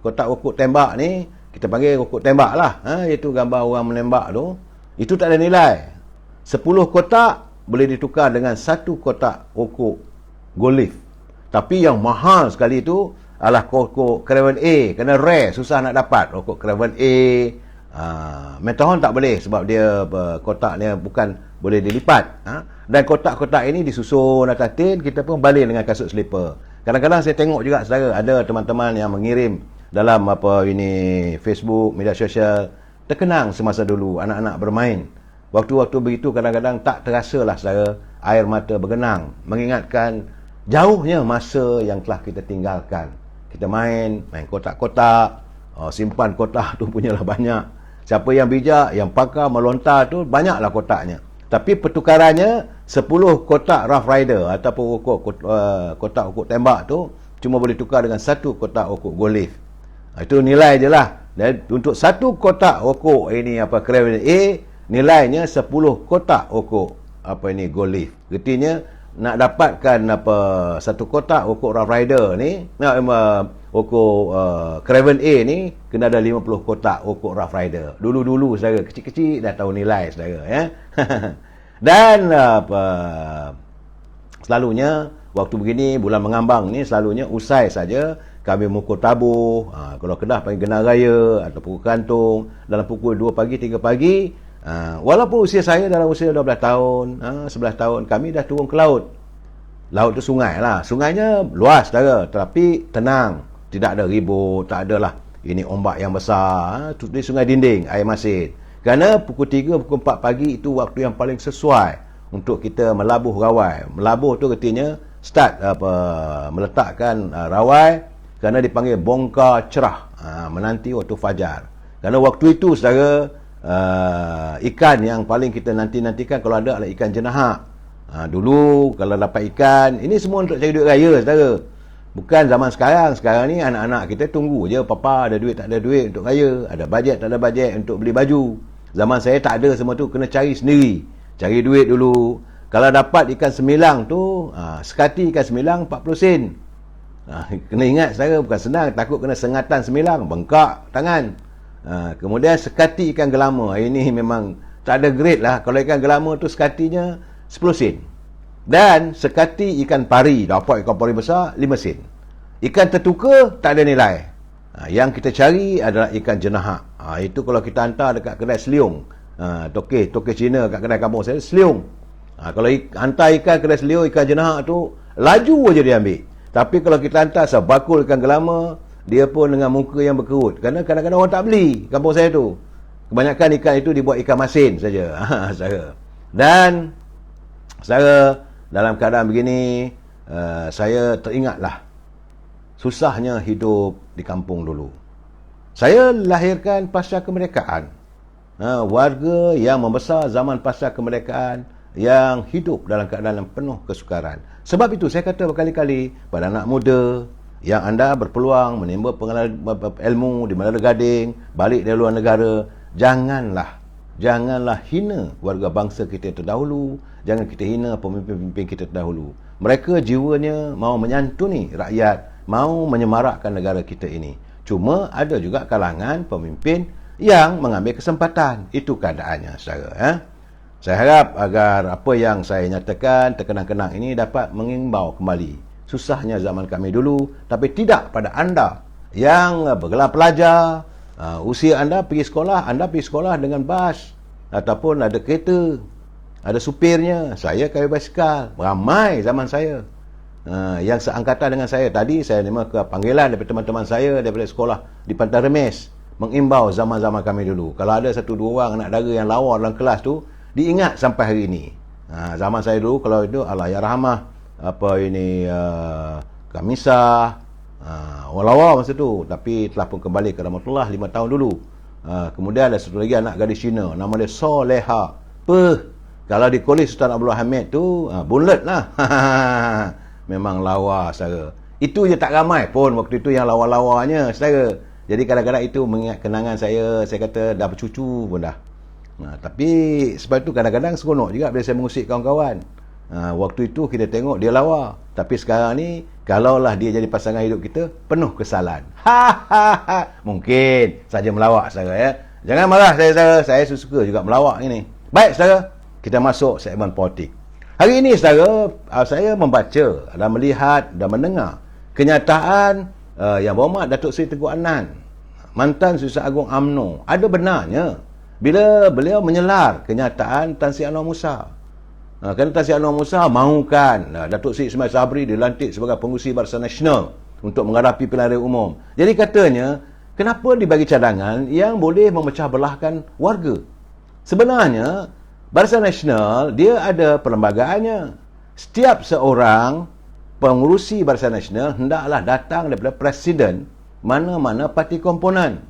kotak rokok tembak ni, kita panggil rokok tembak lah. Iaitu gambar orang menembak tu. Itu tak ada nilai. 10 kotak boleh ditukar dengan 1 kotak rokok Gold Leaf. Tapi yang mahal sekali itu adalah rokok Craven A. Kerana rare, susah nak dapat. Rokok Craven A. Mentahon tak boleh sebab dia kotaknya bukan boleh dilipat. Dan kotak-kotak ini disusun atas tin, kita pun balik dengan kasut slipper. Kadang-kadang saya tengok juga saudara, ada teman-teman yang mengirim dalam Facebook, media sosial, terkenang semasa dulu anak-anak bermain. Waktu-waktu begitu kadang-kadang tak terasalah saudara, air mata bergenang, mengingatkan jauhnya masa yang telah kita tinggalkan. Kita main kotak-kotak, simpan kotak tu punyalah banyak. Siapa yang bijak, yang pakar melontar tu, banyaklah kotaknya. Tapi pertukarannya 10 kotak Rough Rider ataupun kotak ukuk tembak tu cuma boleh tukar dengan 1 kotak ukuk golif. Itu nilai je lah. Dan untuk 1 kotak ukuk Craven A, nilainya 10 kotak ukuk golif. Artinya nak dapatkan 1 kotak ukuk Rough Rider ni, ukuk Craven A ni, kena ada 50 kotak ukuk Rough Rider. Dulu-dulu saudara, kecil-kecil dah tahu nilai saudara ya. Dan selalunya waktu begini, bulan mengambang ni, selalunya usai saja kami mukul tabuh, kalau Kedah panggil genar raya atau pukul kantung dalam pukul 2 pagi 3 pagi. Walaupun usia saya dalam usia 12 tahun, 11 tahun, kami dah turun ke laut. Laut tu sungai lah, sungainya luas saudara, tetapi tenang, tidak ada ribut, tak adalah ini ombak yang besar. Di sungai dinding, air masin. Kerana pukul 3, pukul 4 pagi itu waktu yang paling sesuai untuk kita melabuh rawai. Melabuh tu artinya start meletakkan rawai, kerana dipanggil bongkar cerah, menanti waktu fajar. Kerana waktu itu saudara, ikan yang paling kita nanti-nantikan kalau ada adalah ikan jenahak. Dulu kalau dapat ikan, ini semua untuk cari duit raya saudara. Bukan zaman sekarang. Sekarang ni anak-anak kita tunggu je papa ada duit tak ada duit untuk raya, ada bajet tak ada bajet untuk beli baju. Zaman saya tak ada semua tu, kena cari sendiri, cari duit dulu. Kalau dapat ikan semilang tu, sekati ikan semilang 40 sen. Kena ingat saudara, bukan senang, takut kena sengatan semilang, bengkak tangan. Kemudian sekati ikan gelama, ini memang tak ada grade lah. Kalau ikan gelama tu sekatinya 10 sen. Dan sekati ikan pari, dapat ikan pari besar 5 sen. Ikan tertuka tak ada nilai. Yang kita cari adalah ikan jenahak. Itu kalau kita hantar dekat kedai seliung, toke Cina kat kedai kampung saya, seliung. Kalau hantar ikan kedai seliung, ikan jenahak tu laju aja dia ambil. Tapi kalau kita hantar sebakul ikan gelama, dia pun dengan muka yang berkerut. Kerana kadang-kadang orang tak beli kampung saya tu. Kebanyakan ikan itu dibuat ikan masin saja. Dan saya dalam keadaan begini, saya teringatlah susahnya hidup di kampung dulu. Saya lahirkan pasca kemerdekaan. Warga yang membesar zaman pasca kemerdekaan, yang hidup dalam keadaan yang penuh kesukaran. Sebab itu saya kata berkali-kali pada anak muda yang anda berpeluang menimba pengalaman ilmu di Malaya Gading, balik dari luar negara, janganlah hina warga bangsa kita terdahulu, jangan kita hina pemimpin-pemimpin kita terdahulu. Mereka jiwanya mau menyantuni rakyat, mau menyemarakkan negara kita ini. Cuma ada juga kalangan pemimpin yang mengambil kesempatan. Itu keadaannya saudara. Saya harap agar apa yang saya nyatakan terkenang-kenang ini dapat mengimbau kembali susahnya zaman kami dulu, tapi tidak pada anda yang bergelar pelajar, usia anda pergi sekolah dengan bas ataupun ada kereta, ada supirnya. Saya kayu basikal, ramai zaman saya yang seangkatan dengan saya. Tadi saya terima ke panggilan daripada teman-teman saya daripada sekolah di Pantai Remis, mengimbau zaman-zaman kami dulu, kalau ada 1-2 orang anak dara yang lawa dalam kelas tu, diingat sampai hari ini. Zaman saya dulu kalau itu Allahyarhamah Kamisah, orang lawa masa tu, tapi telah pun kembali ke rahmatullah 5 tahun dulu. Kemudian ada satu lagi anak gadis Cina, nama dia Soleha. Kalau di Kolej Sultan Abdul Hamid tu bunlet lah. Memang lawa saudara. Itu je tak ramai pun waktu itu yang lawa-lawanya saudara. Jadi kadang-kadang itu mengingat kenangan saya kata dah bercucu pun dah. Tapi sebab itu kadang-kadang seronok juga bila saya mengusik kawan-kawan. Waktu itu kita tengok dia lawa, tapi sekarang ni kalaulah dia jadi pasangan hidup kita, penuh kesalahan. Mungkin saja melawak saudara ya. Jangan marah saya suka juga melawak ini. Baik saudara, kita masuk segmen politik. Hari ini saudara, saya membaca dan melihat dan mendengar kenyataan Yang Berhormat Datuk Seri Tengku Adnan, mantan Susah Agung UMNO. Ada benarnya bila beliau menyelar kenyataan Tan Sri Anwar Musa. Kerana Tan Sri Anwar Musa mahukan Datuk Seri Ismail Sabri dilantik sebagai pengurusi Barisan Nasional untuk menghadapi pilihan raya umum. Jadi katanya, kenapa dibagi cadangan yang boleh memecah belahkan warga? Sebenarnya, Barisan Nasional dia ada perlembagaannya. Setiap seorang pengurusi Barisan Nasional hendaklah datang daripada presiden mana-mana parti komponen.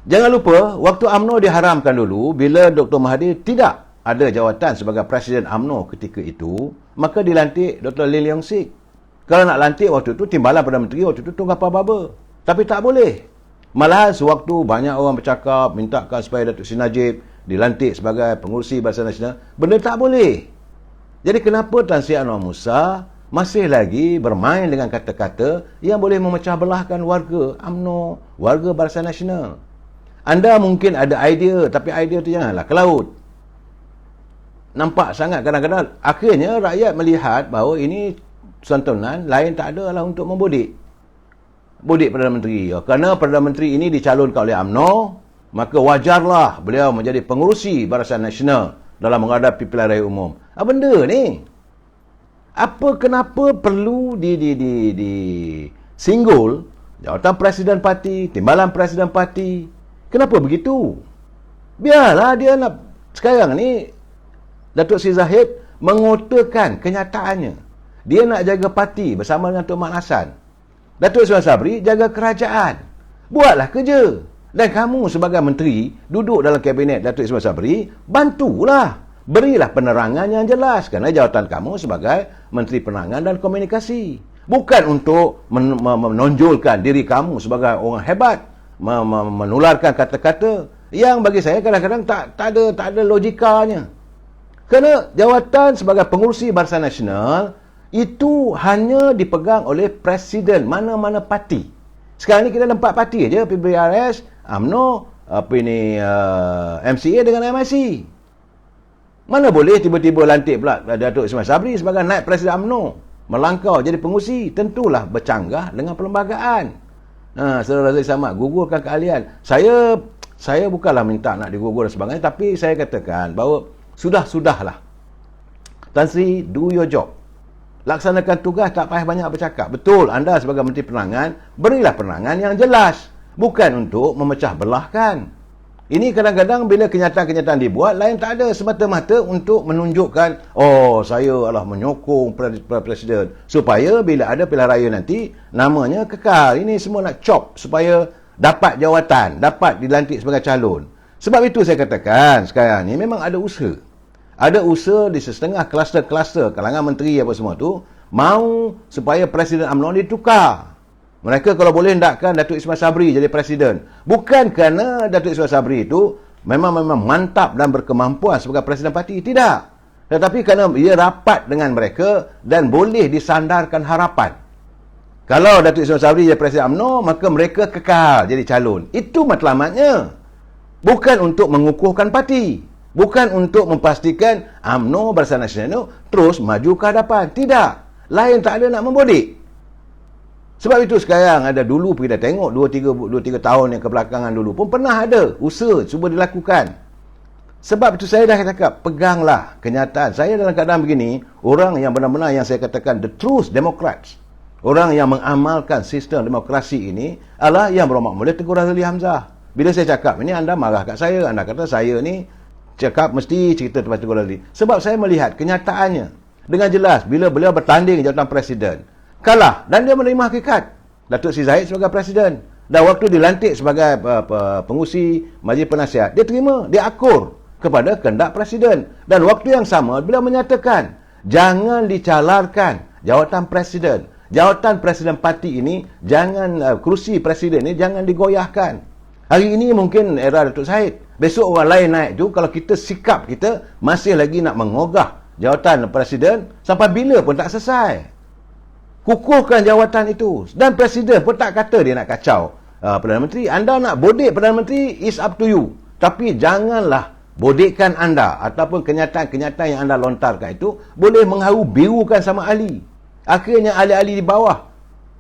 Jangan lupa, waktu UMNO diharamkan dulu, bila Dr. Mahathir tidak ada jawatan sebagai Presiden UMNO ketika itu, maka dilantik Dr. Lee Leong Sik. Kalau nak lantik waktu itu, timbalan Perdana Menteri waktu itu Tun Gapal Baba. Tapi tak boleh. Malahan sewaktu banyak orang bercakap, mintakan supaya Datuk Seri Najib dilantik sebagai pengurusi Barisan Nasional, benda tak boleh. Jadi kenapa Tan Sri Anwar Musa masih lagi bermain dengan kata-kata yang boleh memecah belahkan warga UMNO, warga Barisan Nasional? Anda mungkin ada idea, tapi idea tu janganlah ke laut. Nampak sangat kadang-kadang akhirnya rakyat melihat bahawa ini santunan lain tak adalah untuk membodik Perdana Menteri. Kerana Perdana Menteri ini dicalonkan oleh UMNO, maka wajarlah beliau menjadi pengurusi Barisan Nasional dalam menghadapi pilihan raya umum. Apa benda ni? Kenapa perlu di singgul jawatan Presiden Parti, timbalan Presiden Parti? Kenapa begitu? Biarlah dia nak sekarang ni Datuk Seri Zahid mengotakan kenyataannya. Dia nak jaga parti bersama dengan Tok Mat Hassan. Datuk Seri Sabri jaga kerajaan. Buatlah kerja. Dan kamu sebagai menteri, duduk dalam kabinet Datuk Seri Sabri, bantulah. Berilah penerangan yang jelas. Kerana jawatan kamu sebagai Menteri Penerangan dan Komunikasi. Bukan untuk menonjolkan diri kamu sebagai orang hebat. Menularkan kata-kata yang bagi saya kadang-kadang tak ada logikanya. Kerana jawatan sebagai pengurusi Barisan Nasional itu hanya dipegang oleh presiden mana-mana parti. Sekarang ni kita ada 4 parti aja, PBRS, UMNO, MCA dengan MIC. Mana boleh tiba-tiba lantik pula Datuk Ismail Sabri sebagai naib presiden UMNO, melangkau jadi pengurusi? Tentulah bercanggah dengan perlembagaan. Saudara Razak Samad, gugurkan keahlian. Saya bukanlah minta nak digugur dan sebagainya, tapi saya katakan bahawa sudahlah. Tan Sri, do your job. Laksanakan tugas, tak payah banyak bercakap. Betul, anda sebagai Menteri Penerangan, berilah penerangan yang jelas. Bukan untuk memecah belahkan. Ini kadang-kadang bila kenyataan-kenyataan dibuat, lain tak ada, semata-mata untuk menunjukkan, saya adalah menyokong Presiden. Supaya bila ada pilihan raya nanti, namanya kekal. Ini semua nak chop supaya dapat jawatan, dapat dilantik sebagai calon. Sebab itu saya katakan sekarang ni memang ada usaha. Ada usaha di setengah kluster-kluster kalangan menteri apa semua tu mahu supaya Presiden UMNO ditukar. Mereka kalau boleh hendakkan Datuk Ismail Sabri jadi presiden. Bukan kerana Datuk Ismail Sabri itu memang mantap dan berkemampuan sebagai presiden parti. Tidak. Tetapi kerana ia rapat dengan mereka dan boleh disandarkan harapan. Kalau Datuk Ismail Sabri jadi presiden UMNO, maka mereka kekal jadi calon. Itu matlamatnya. Bukan untuk mengukuhkan parti. Bukan untuk memastikan UMNO Barisan Nasional terus maju ke hadapan. Tidak. Lain tak ada nak membodik. Sebab itu sekarang ada dulu kita tengok 2-3 tahun yang kebelakangan dulu pun pernah ada usaha cuba dilakukan. Sebab itu saya dah cakap, peganglah kenyataan. Saya dalam keadaan begini, orang yang benar-benar yang saya katakan the true Democrats, orang yang mengamalkan sistem demokrasi ini adalah yang berhormat mulia Tengku Razali Hamzah. Bila saya cakap ini, anda marah kat saya. Anda kata saya ni cakap mesti cerita tempat Tengku Razali. Sebab saya melihat kenyataannya dengan jelas bila beliau bertanding jawatan presiden, kalah dan dia menerima hakikat Datuk Seri Zahid sebagai presiden. Dan waktu dilantik sebagai pengurusi Majlis Penasihat, dia terima, dia akur kepada kehendak presiden. Dan waktu yang sama beliau menyatakan jangan dicalarkan jawatan presiden. Jawatan presiden parti ini jangan, kerusi presiden ini jangan digoyahkan. Hari ini mungkin era Datuk Zahid, besok orang lain naik tu. Kalau kita sikap kita masih lagi nak mengogah jawatan presiden, sampai bila pun tak selesai. Kukuhkan jawatan itu. Dan presiden pun tak kata dia nak kacau Perdana Menteri. Anda nak bodek Perdana Menteri, is up to you. Tapi janganlah bodekkan anda ataupun kenyataan-kenyataan yang anda lontarkan itu boleh mengharu birukan sama ahli. Akhirnya ahli-ahli di bawah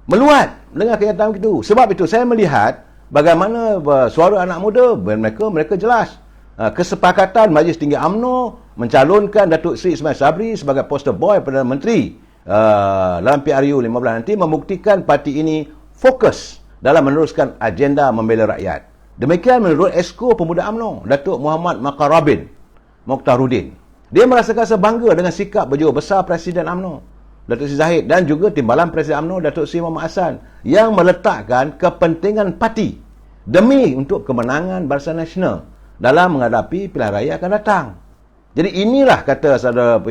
meluat dengan kenyataan begitu. Sebab itu saya melihat bagaimana suara anak muda, mereka jelas. kesepakatan Majlis Tinggi UMNO mencalonkan Datuk Seri Ismail Sabri sebagai poster boy Perdana Menteri dalam PRU 15 nanti membuktikan parti ini fokus dalam meneruskan agenda membela rakyat. Demikian menurut Esko Pemuda UMNO, Datuk Muhammad Makarabin Mokhtaruddin. Dia merasakan sebangga dengan sikap berjiwa besar Presiden UMNO, Datuk Seri Zahid, dan juga Timbalan Presiden UMNO, Datuk Seri Muhammad Hassan, yang meletakkan kepentingan parti demi untuk kemenangan Barisan Nasional dalam menghadapi pilihan raya akan datang. Jadi inilah kata saudara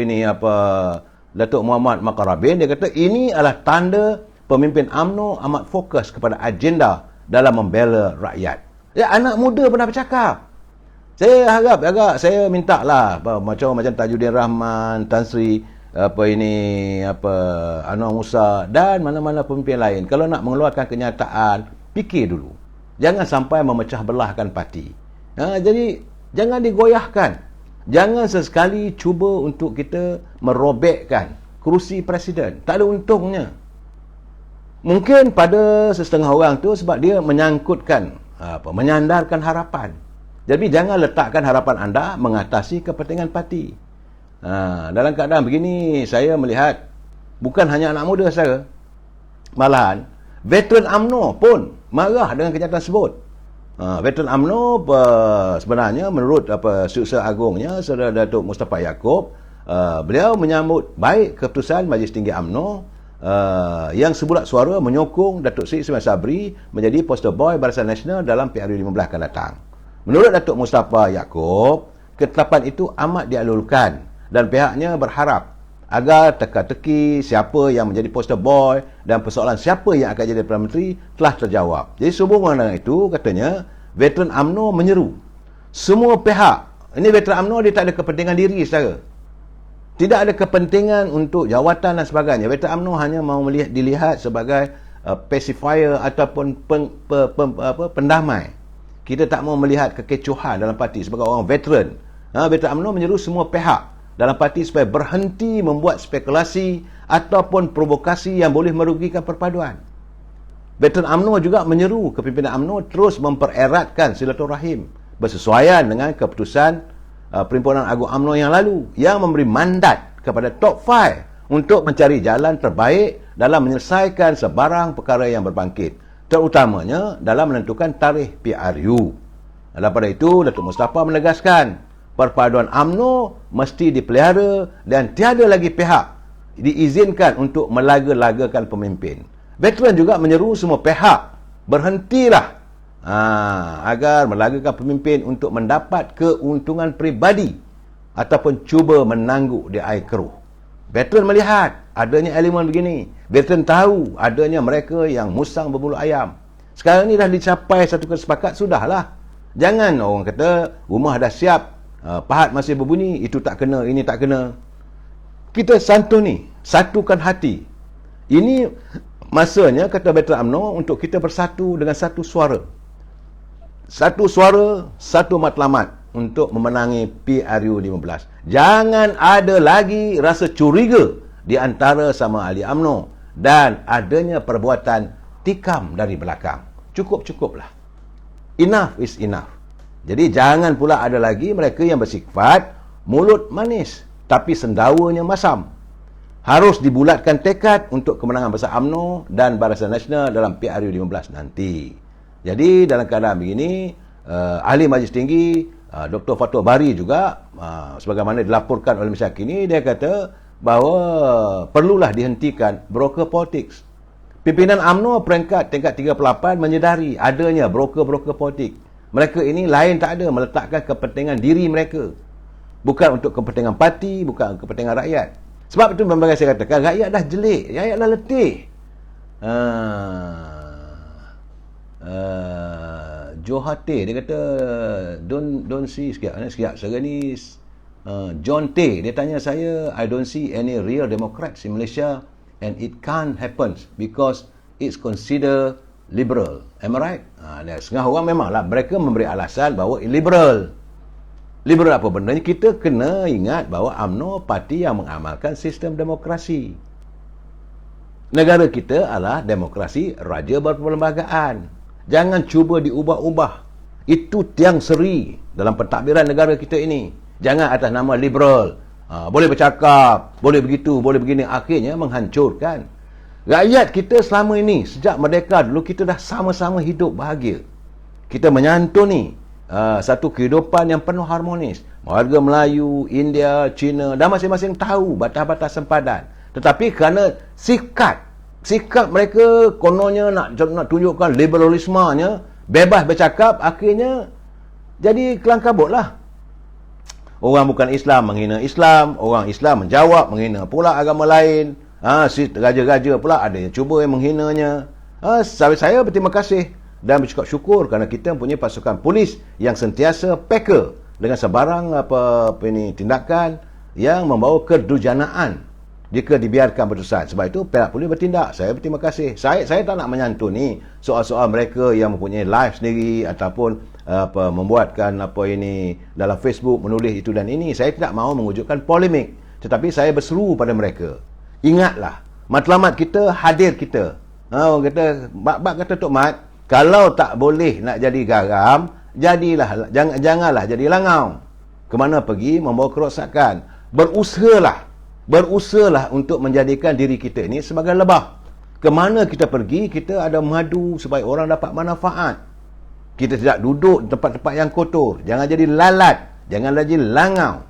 Datuk Muhammad Makarabin, dia kata ini adalah tanda pemimpin UMNO amat fokus kepada agenda dalam membela rakyat. Ya, anak muda pernah bercakap. Saya harap saya minta lah macam Tajuddin Rahman, Tan Sri Anwar Musa dan mana-mana pemimpin lain, kalau nak mengeluarkan kenyataan, fikir dulu. Jangan sampai memecah belahkan parti. Jadi jangan digoyahkan. Jangan sesekali cuba untuk kita merobekkan kerusi presiden. Tak ada untungnya. Mungkin pada setengah orang tu sebab dia menyangkutkan menyandarkan harapan. Jadi jangan letakkan harapan anda mengatasi kepentingan parti. Dalam keadaan begini, saya melihat bukan hanya anak muda saja, malahan veteran UMNO pun marah dengan kenyataan tersebut. Veteran UMNO sebenarnya menurut Setiausaha Agungnya Saudara Datuk Mustafa Yaakob, beliau menyambut baik keputusan Majlis Tinggi UMNO yang sebulat suara menyokong Datuk Seri Ismail Sabri menjadi poster boy Barisan Nasional dalam PRU 15 akan datang. Menurut Datuk Mustafa Yaakob, ketetapan itu amat dialulkan dan pihaknya berharap agar teka-teki siapa yang menjadi poster boy dan persoalan siapa yang akan jadi Perdana Menteri telah terjawab. Jadi sehubungan dengan itu, katanya veteran UMNO menyeru semua pihak, ini veteran UMNO dia tak ada kepentingan diri saja, tidak ada kepentingan untuk jawatan dan sebagainya. Veteran UMNO hanya mahu dilihat sebagai pacifier ataupun pendamai. Kita tak mahu melihat kekecohan dalam parti sebagai orang veteran. Veteran UMNO menyeru semua pihak dalam parti supaya berhenti membuat spekulasi ataupun provokasi yang boleh merugikan perpaduan. Veteran UMNO juga menyeru kepimpinan UMNO terus mempereratkan silaturahim bersesuaian dengan keputusan Perhimpunan Agung UMNO yang lalu yang memberi mandat kepada top 5 untuk mencari jalan terbaik dalam menyelesaikan sebarang perkara yang berbangkit, terutamanya dalam menentukan tarikh PRU. Daripada itu, Datuk Mustafa menegaskan perpaduan UMNO mesti dipelihara dan tiada lagi pihak diizinkan untuk melaga-lagakan pemimpin. Veteran juga menyeru semua pihak berhentilah agar melagakan pemimpin untuk mendapat keuntungan peribadi ataupun cuba menangguk di air keruh. Veteran melihat adanya elemen begini. Veteran tahu adanya mereka yang musang berbulu ayam. Sekarang ni dah dicapai satu kesepakatan, sudahlah. Jangan orang kata rumah dah siap, pahat masih berbunyi, itu tak kena, ini tak kena. Kita santuni, satukan hati. Ini masanya, kata veteran UMNO, untuk kita bersatu dengan satu suara. Satu suara, satu matlamat untuk memenangi PRU 15. Jangan ada lagi rasa curiga di antara sama ahli UMNO dan adanya perbuatan tikam dari belakang. Cukup-cukuplah. Enough is enough. Jadi jangan pula ada lagi mereka yang bersifat mulut manis tapi sendawanya masam. Harus dibulatkan tekad untuk kemenangan besar UMNO dan Barisan Nasional dalam PRU 15 nanti. Jadi dalam keadaan begini, Ahli Majlis Tinggi Dr. Fatul Bari juga sebagaimana dilaporkan oleh Masyarakat ini, dia kata bahawa perlulah dihentikan broker politics. Pimpinan UMNO peringkat tingkat 38 menyedari adanya broker-broker politik. Mereka ini lain tak ada, meletakkan kepentingan diri mereka. Bukan untuk kepentingan parti, bukan kepentingan rakyat. Sebab itu memang saya katakan, rakyat dah jelik, rakyat dah letih. Johate, dia kata, don't see, sekejap, ni John Tay, dia tanya saya, I don't see any real Democrats in Malaysia and it can't happen because it's considered liberal. Am I right? Setengah orang memanglah mereka memberi alasan bahawa liberal. Liberal apa benda? Kita kena ingat bahawa UMNO parti yang mengamalkan sistem demokrasi. Negara kita adalah demokrasi raja berperlembagaan. Jangan cuba diubah-ubah. Itu tiang seri dalam pentadbiran negara kita ini. Jangan atas nama liberal. Boleh bercakap, boleh begitu, boleh begini. Akhirnya menghancurkan. Rakyat kita selama ini, sejak merdeka dulu, kita dah sama-sama hidup bahagia. Kita menyantuni satu kehidupan yang penuh harmonis. Warga Melayu, India, Cina, dan masing-masing tahu batas-batas sempadan. Tetapi kerana sikap mereka kononnya nak tunjukkan liberalismenya, bebas bercakap, akhirnya jadi kelang kabut lah. Orang bukan Islam menghina Islam, orang Islam menjawab menghina pula agama lain. Si raja-raja pula ada yang cuba yang menghinanya. Saya berterima kasih dan bercakap syukur kerana kita mempunyai pasukan polis yang sentiasa peka dengan sebarang tindakan yang membawa kedurjanaan jika dibiarkan berterusan. Sebab itu pihak polis bertindak. Saya berterima kasih. Saya tak nak menyantuni soal-soal mereka yang mempunyai live sendiri ataupun membuatkan dalam Facebook, menulis itu dan ini. Saya tidak mahu mewujudkan polemik, tetapi saya berseru pada mereka, ingatlah matlamat kita, hadir kita. Orang kata, bab kata Tok Mat, kalau tak boleh nak jadi garam, janganlah jadi langau. Kemana pergi membawa kerosakan. Berusahalah untuk menjadikan diri kita ini sebagai lebah. Kemana kita pergi, kita ada madu supaya orang dapat manfaat. Kita tidak duduk di tempat-tempat yang kotor. Jangan jadi lalat, jangan jadi langau.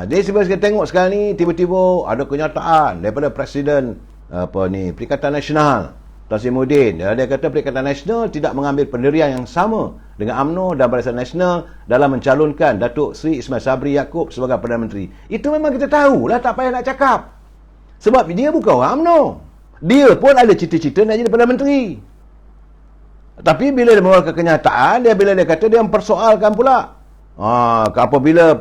Jadi sebab kita tengok sekarang ni, tiba-tiba ada kenyataan daripada Presiden Perikatan Nasional Tasimuddin. Dia kata Perikatan Nasional tidak mengambil pendirian yang sama dengan UMNO dan Barisan Nasional dalam mencalonkan Datuk Seri Ismail Sabri Yaakob sebagai Perdana Menteri. Itu memang kita tahulah, tak payah nak cakap. Sebab dia bukan orang UMNO. Dia pun ada cita-cita nak jadi Perdana Menteri. Tapi bila dia mengeluarkan kenyataan, bila dia kata dia mempersoalkan pula. Apabila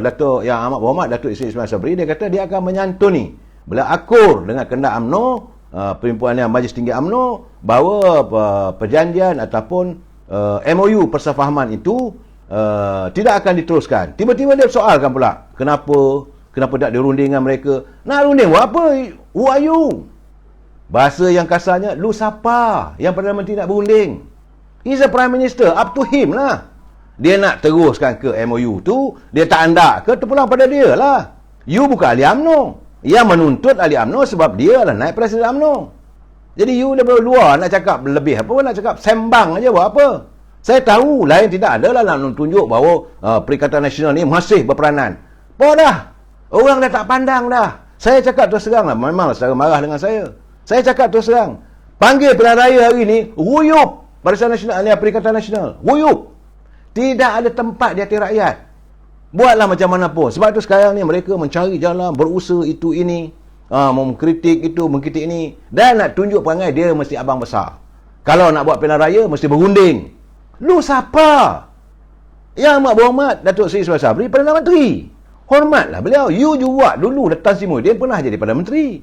Datuk Yang Amat Berhormat Datuk Seri Ismail Sabri, dia kata dia akan menyantuni bila akur dengan kehendak UMNO, Perhimpunan yang Majlis Tinggi UMNO, bahawa perjanjian ataupun MOU persefahaman itu tidak akan diteruskan. Tiba-tiba dia soalkan pula, kenapa tak dirunding dengan mereka? Nak runding buat apa? Who are you? Bahasa yang kasarnya, lu siapa yang Perdana Menteri nak berunding? He's a Prime Minister, up to him lah. Dia nak teruskan ke MOU tu, dia tak andak ke, terpulang pada dia lah. You bukan ahli UMNO. Yang menuntut ahli UMNO sebab dia lah naib Presiden UMNO. Jadi you daripada luar nak cakap lebih apa, nak cakap sembang aja buat apa? Saya tahu lain tidak adalah nak tunjuk bahawa Perikatan Nasional ni masih berperanan. Apa dah? Orang dah tak pandang dah. Saya cakap terus terang lah, memanglah saudara marah dengan saya. Saya cakap terus terang, panggil pilihan raya hari ni, wuyup Barisan Nasional, Perikatan Nasional, wuyup. Tidak ada tempat di hati rakyat. Buatlah macam mana pun. Sebab itu sekarang ni mereka mencari jalan, berusaha itu ini, mengkritik itu, mengkritik ini, dan nak tunjuk perangai dia mesti abang besar. Kalau nak buat pilihan raya, mesti berunding. Lu siapa? Yang Amat Berhormat Datuk Seri Ismail Sabri Perdana Menteri. Hormatlah beliau. You juga dulu Tan Sri Muhyiddin pernah jadi Perdana Menteri.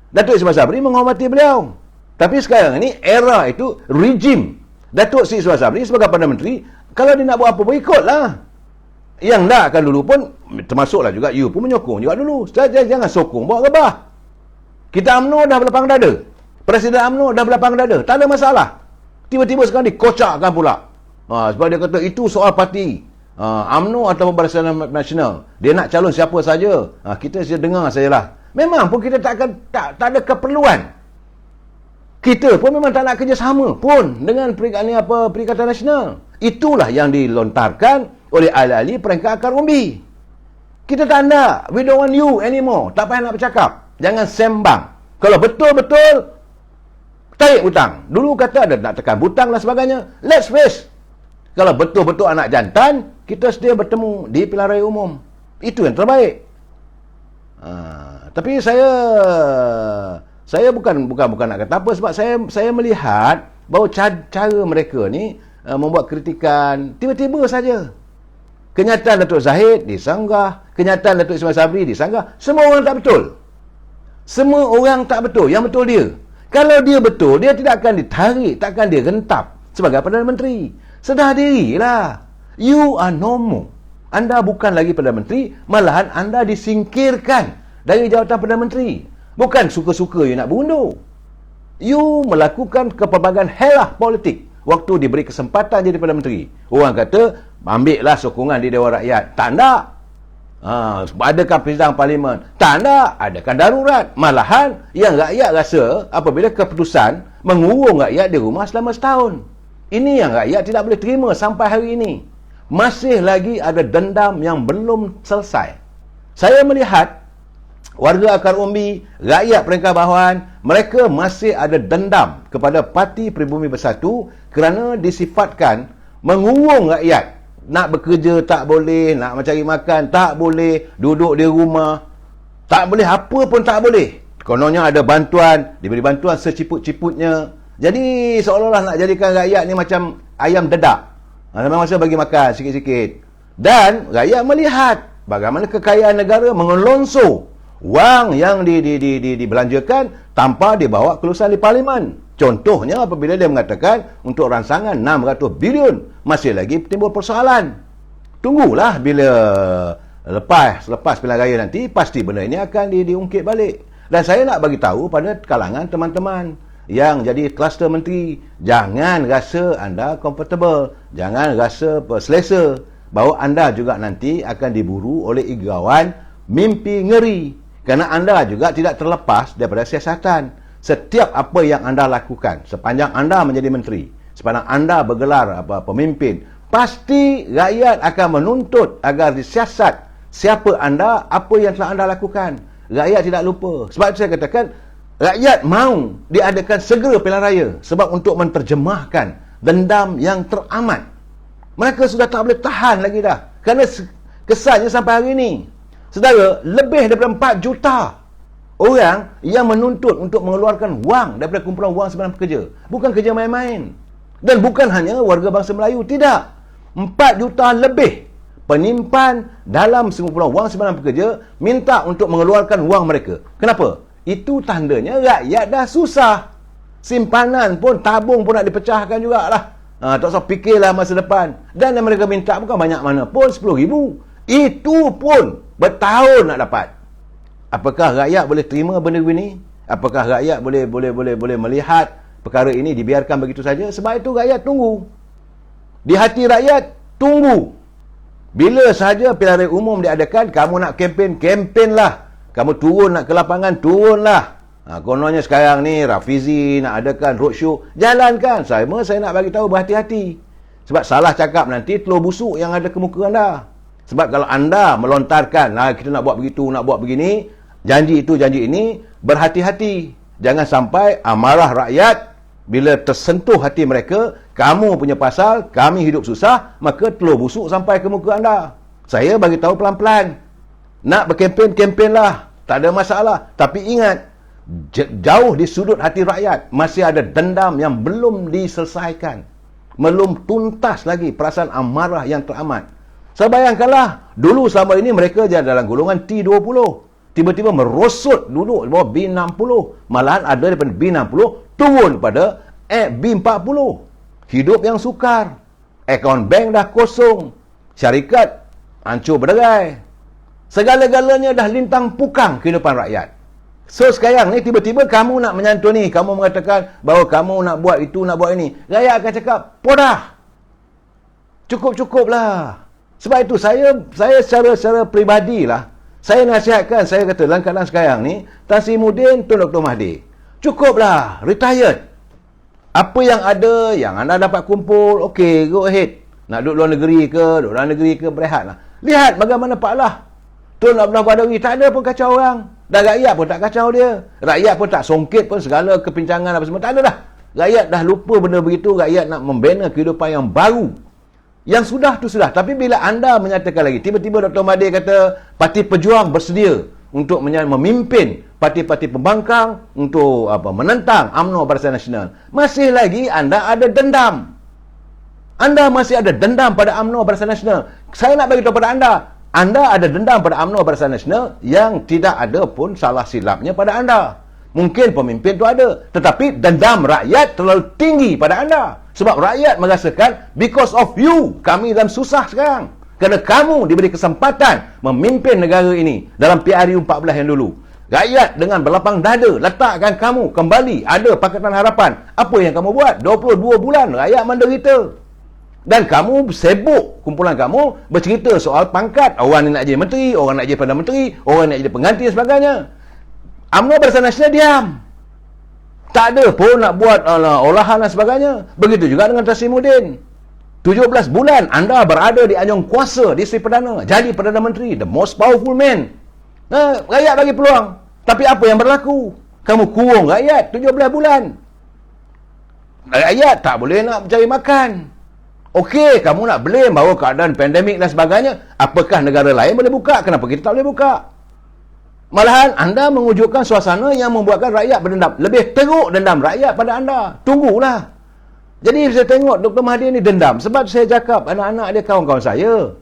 Datuk Ismail Sabri menghormati beliau. Tapi sekarang ni era itu rejim Datuk Seri Ismail Sabri sebagai Perdana Menteri. Kalau dia nak buat apa pun ikutlah. Yang nak kan dulu pun, termasuklah juga you pun menyokong juga dulu. Jangan sokong bawa rebah. Kita UMNO dah berlapang dada. Presiden UMNO dah berlapang dada. Tak ada masalah. Tiba-tiba sekarang dikocakkan pula. Sebab dia kata itu soal parti. UMNO atau Barisan Nasional. Dia nak calon siapa saja. Kita dengar sajalah. Memang pun kita tak ada keperluan. Kita pun memang tak nak kerjasama pun dengan Perikatan Nasional. Itulah yang dilontarkan oleh ahli-ahli peringkat akar umbi. Kita tak nak. We don't want you anymore. Tak payah nak bercakap. Jangan sembang. Kalau betul-betul tarik butang. Dulu kata ada nak tekan butang dan sebagainya. Let's face. Kalau betul-betul anak jantan, kita sedia bertemu di pilihan raya umum. Itu yang terbaik. Tapi saya bukan nak kata apa, sebab saya melihat bahawa cara mereka ni membuat kritikan tiba-tiba saja. Kenyataan Datuk Zahid disanggah, kenyataan Datuk Ismail Sabri disanggah. Semua orang tak betul. Semua orang tak betul. Yang betul dia. Kalau dia betul, dia tidak akan ditarik, tak akan dia rentap sebagai Perdana Menteri. Sedar dirilah. You are no more. Anda bukan lagi Perdana Menteri, malahan anda disingkirkan dari jawatan Perdana Menteri. Bukan suka-suka you nak berundur. You melakukan kepelbagaian helah politik waktu diberi kesempatan jadi Perdana Menteri. Orang kata, ambillah sokongan di Dewan Rakyat. Tak nak. Adakah sidang parlimen? Tak nak. Adakan darurat. Malahan, yang rakyat rasa apabila keputusan mengurung rakyat di rumah selama setahun. Ini yang rakyat tidak boleh terima sampai hari ini. Masih lagi ada dendam yang belum selesai. Saya melihat warga akar umbi, rakyat peringkat bawahan, mereka masih ada dendam kepada Parti Pribumi Bersatu kerana disifatkan mengurung rakyat. Nak bekerja tak boleh, nak mencari makan tak boleh, duduk di rumah tak boleh, apa pun tak boleh. Kononnya ada bantuan, diberi bantuan seciput-ciputnya. Jadi seolah-olah nak jadikan rakyat ni macam ayam dedak. Memang masa bagi makan sikit-sikit. Dan rakyat melihat bagaimana kekayaan negara mengelonsor. Wang yang dibelanjakan tanpa dibawa kelulusan di Parlimen. Contohnya apabila dia mengatakan untuk rancangan 600 bilion masih lagi timbul persoalan. Tunggulah bila selepas pilihan raya nanti pasti benda ini akan diungkit balik. Dan saya nak bagi tahu pada kalangan teman-teman yang jadi kluster menteri, jangan rasa anda comfortable, jangan rasa selesa bahawa anda juga nanti akan diburu oleh igawan mimpi ngeri. Kerana anda juga tidak terlepas daripada siasatan. Setiap apa yang anda lakukan, sepanjang anda menjadi menteri, sepanjang anda bergelar pemimpin, pasti rakyat akan menuntut agar disiasat siapa anda, apa yang telah anda lakukan. Rakyat tidak lupa. Sebab itu saya katakan, rakyat mahu diadakan segera pilihan raya. Sebab untuk menterjemahkan dendam yang teramat. Mereka sudah tak boleh tahan lagi dah. Kerana kesannya sampai hari ini, saudara, lebih daripada 4 juta orang yang menuntut untuk mengeluarkan wang daripada kumpulan wang simpanan pekerja. Bukan kerja main-main. Dan bukan hanya warga bangsa Melayu, tidak. 4 juta lebih penyimpan dalam kumpulan wang simpanan pekerja minta untuk mengeluarkan wang mereka. Kenapa? Itu tandanya rakyat dah susah. Simpanan pun, tabung pun nak dipecahkan jugalah. Tak usah fikirlah masa depan. Dan yang mereka minta bukan banyak mana pun, 10,000. Itu pun bertahun nak dapat. Apakah rakyat boleh terima benda begini? Apakah rakyat boleh melihat perkara ini dibiarkan begitu saja? Sebab itu rakyat tunggu. Di hati rakyat tunggu. Bila sahaja pilihan raya umum diadakan, kamu nak kempenlah. Kamu turun nak ke lapangan, turunlah. Kononnya sekarang ni Rafizi nak adakan roadshow, jalankan. Saya nak bagi tahu berhati-hati. Sebab salah cakap nanti telur busuk yang ada ke muka anda. Sebab kalau anda melontarkan, kita nak buat begitu, nak buat begini, janji itu, janji ini, berhati-hati. Jangan sampai amarah rakyat, bila tersentuh hati mereka, kamu punya pasal, kami hidup susah, maka telur busuk sampai ke muka anda. Saya bagi tahu pelan-pelan. Nak berkempen-kempenlah, tak ada masalah. Tapi ingat, jauh di sudut hati rakyat, masih ada dendam yang belum diselesaikan. Belum tuntas lagi perasaan amarah yang teramat. Saya bayangkanlah, dulu selama ini mereka je dalam golongan T20. Tiba-tiba merosot duduk di bawah B60. Malahan ada daripada B60 turun pada B40. Hidup yang sukar. Akaun bank dah kosong. Syarikat hancur berderai. Segala-galanya dah lintang pukang kehidupan rakyat. So sekarang ni tiba-tiba kamu nak menyantuni, kamu mengatakan bahawa kamu nak buat itu, nak buat ini. Rakyat akan cakap, podah. Cukup-cukuplah. Sebab itu saya secara peribadilah, saya nasihatkan, saya kata dalam keadaan sekarang ni, Tan Sri Muhyiddin, Tun Dr. Mahathir, cukuplah, retired. Apa yang ada, yang anda dapat kumpul, okey, go ahead. Nak duduk luar negeri ke, berehatlah. Lihat bagaimana Pak Lah. Tun Abdullah Badawi, tak ada pun kacau orang. Dan rakyat pun tak kacau dia. Rakyat pun tak songkit pun segala kepincangan apa semua. Tak ada dah. Rakyat dah lupa benda begitu. Rakyat nak membina kehidupan yang baru. Yang sudah tu sudah. Tapi bila anda menyatakan lagi, tiba-tiba Dr. Mahathir kata, Parti Pejuang bersedia untuk memimpin parti-parti pembangkang untuk menentang UMNO Barisan Nasional. Masih lagi anda ada dendam. Anda masih ada dendam pada UMNO Barisan Nasional. Saya nak bagi tahu pada anda ada dendam pada UMNO Barisan Nasional yang tidak ada pun salah silapnya pada anda. Mungkin pemimpin tu ada, tetapi dendam rakyat terlalu tinggi pada anda. Sebab rakyat merasakan, because of you, kami dalam susah sekarang. Kerana kamu diberi kesempatan memimpin negara ini dalam PRU 14 yang dulu. Rakyat dengan berlapang dada letakkan kamu kembali ada Pakatan Harapan. Apa yang kamu buat? 22 bulan rakyat menderita. Dan kamu sibuk, kumpulan kamu bercerita soal pangkat. Orang ni nak jadi menteri, orang nak jadi Perdana Menteri, orang nak jadi pengganti dan sebagainya. UMNO Barisan Nasional diam. Tak ada pun nak buat olahan dan sebagainya. Begitu juga dengan Tasimuddin. 17 bulan anda berada di anjung kuasa di Sri Perdana. Jadi Perdana Menteri, the most powerful man. Rakyat bagi peluang. Tapi apa yang berlaku? Kamu kurung rakyat 17 bulan. Rakyat tak boleh nak cari makan. Okey, kamu nak blame bahawa keadaan pandemik dan sebagainya. Apakah negara lain boleh buka? Kenapa kita tak boleh buka? Malahan anda mewujudkan suasana yang membuatkan rakyat berdendam. Lebih teruk dendam rakyat pada anda. Tunggulah. Jadi saya tengok Dr. Mahathir ni dendam. Sebab saya cakap anak-anak dia kawan-kawan saya.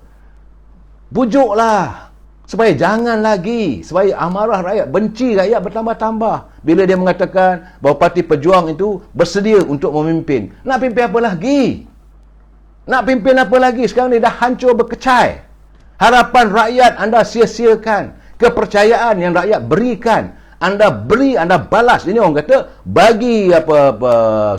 Bujuklah. Supaya jangan lagi. Supaya amarah rakyat, benci rakyat bertambah-tambah. Bila dia mengatakan bahawa Parti Pejuang itu bersedia untuk memimpin. Nak pimpin apa lagi? Nak pimpin apa lagi? Sekarang ni dah hancur berkecai. Harapan rakyat anda sia-siakan. Kepercayaan yang rakyat berikan, anda beri, anda balas. Ini orang kata, bagi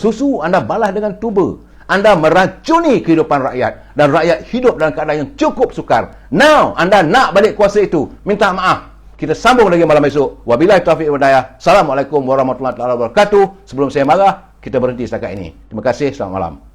susu, anda balas dengan tuba. Anda meracuni kehidupan rakyat. Dan rakyat hidup dalam keadaan yang cukup sukar. Now, anda nak balik kuasa itu. Minta maaf. Kita sambung lagi malam esok. Wabillahi taufiq wal hidayah. Assalamualaikum warahmatullahi wabarakatuh. Sebelum saya marah, kita berhenti setakat ini. Terima kasih. Selamat malam.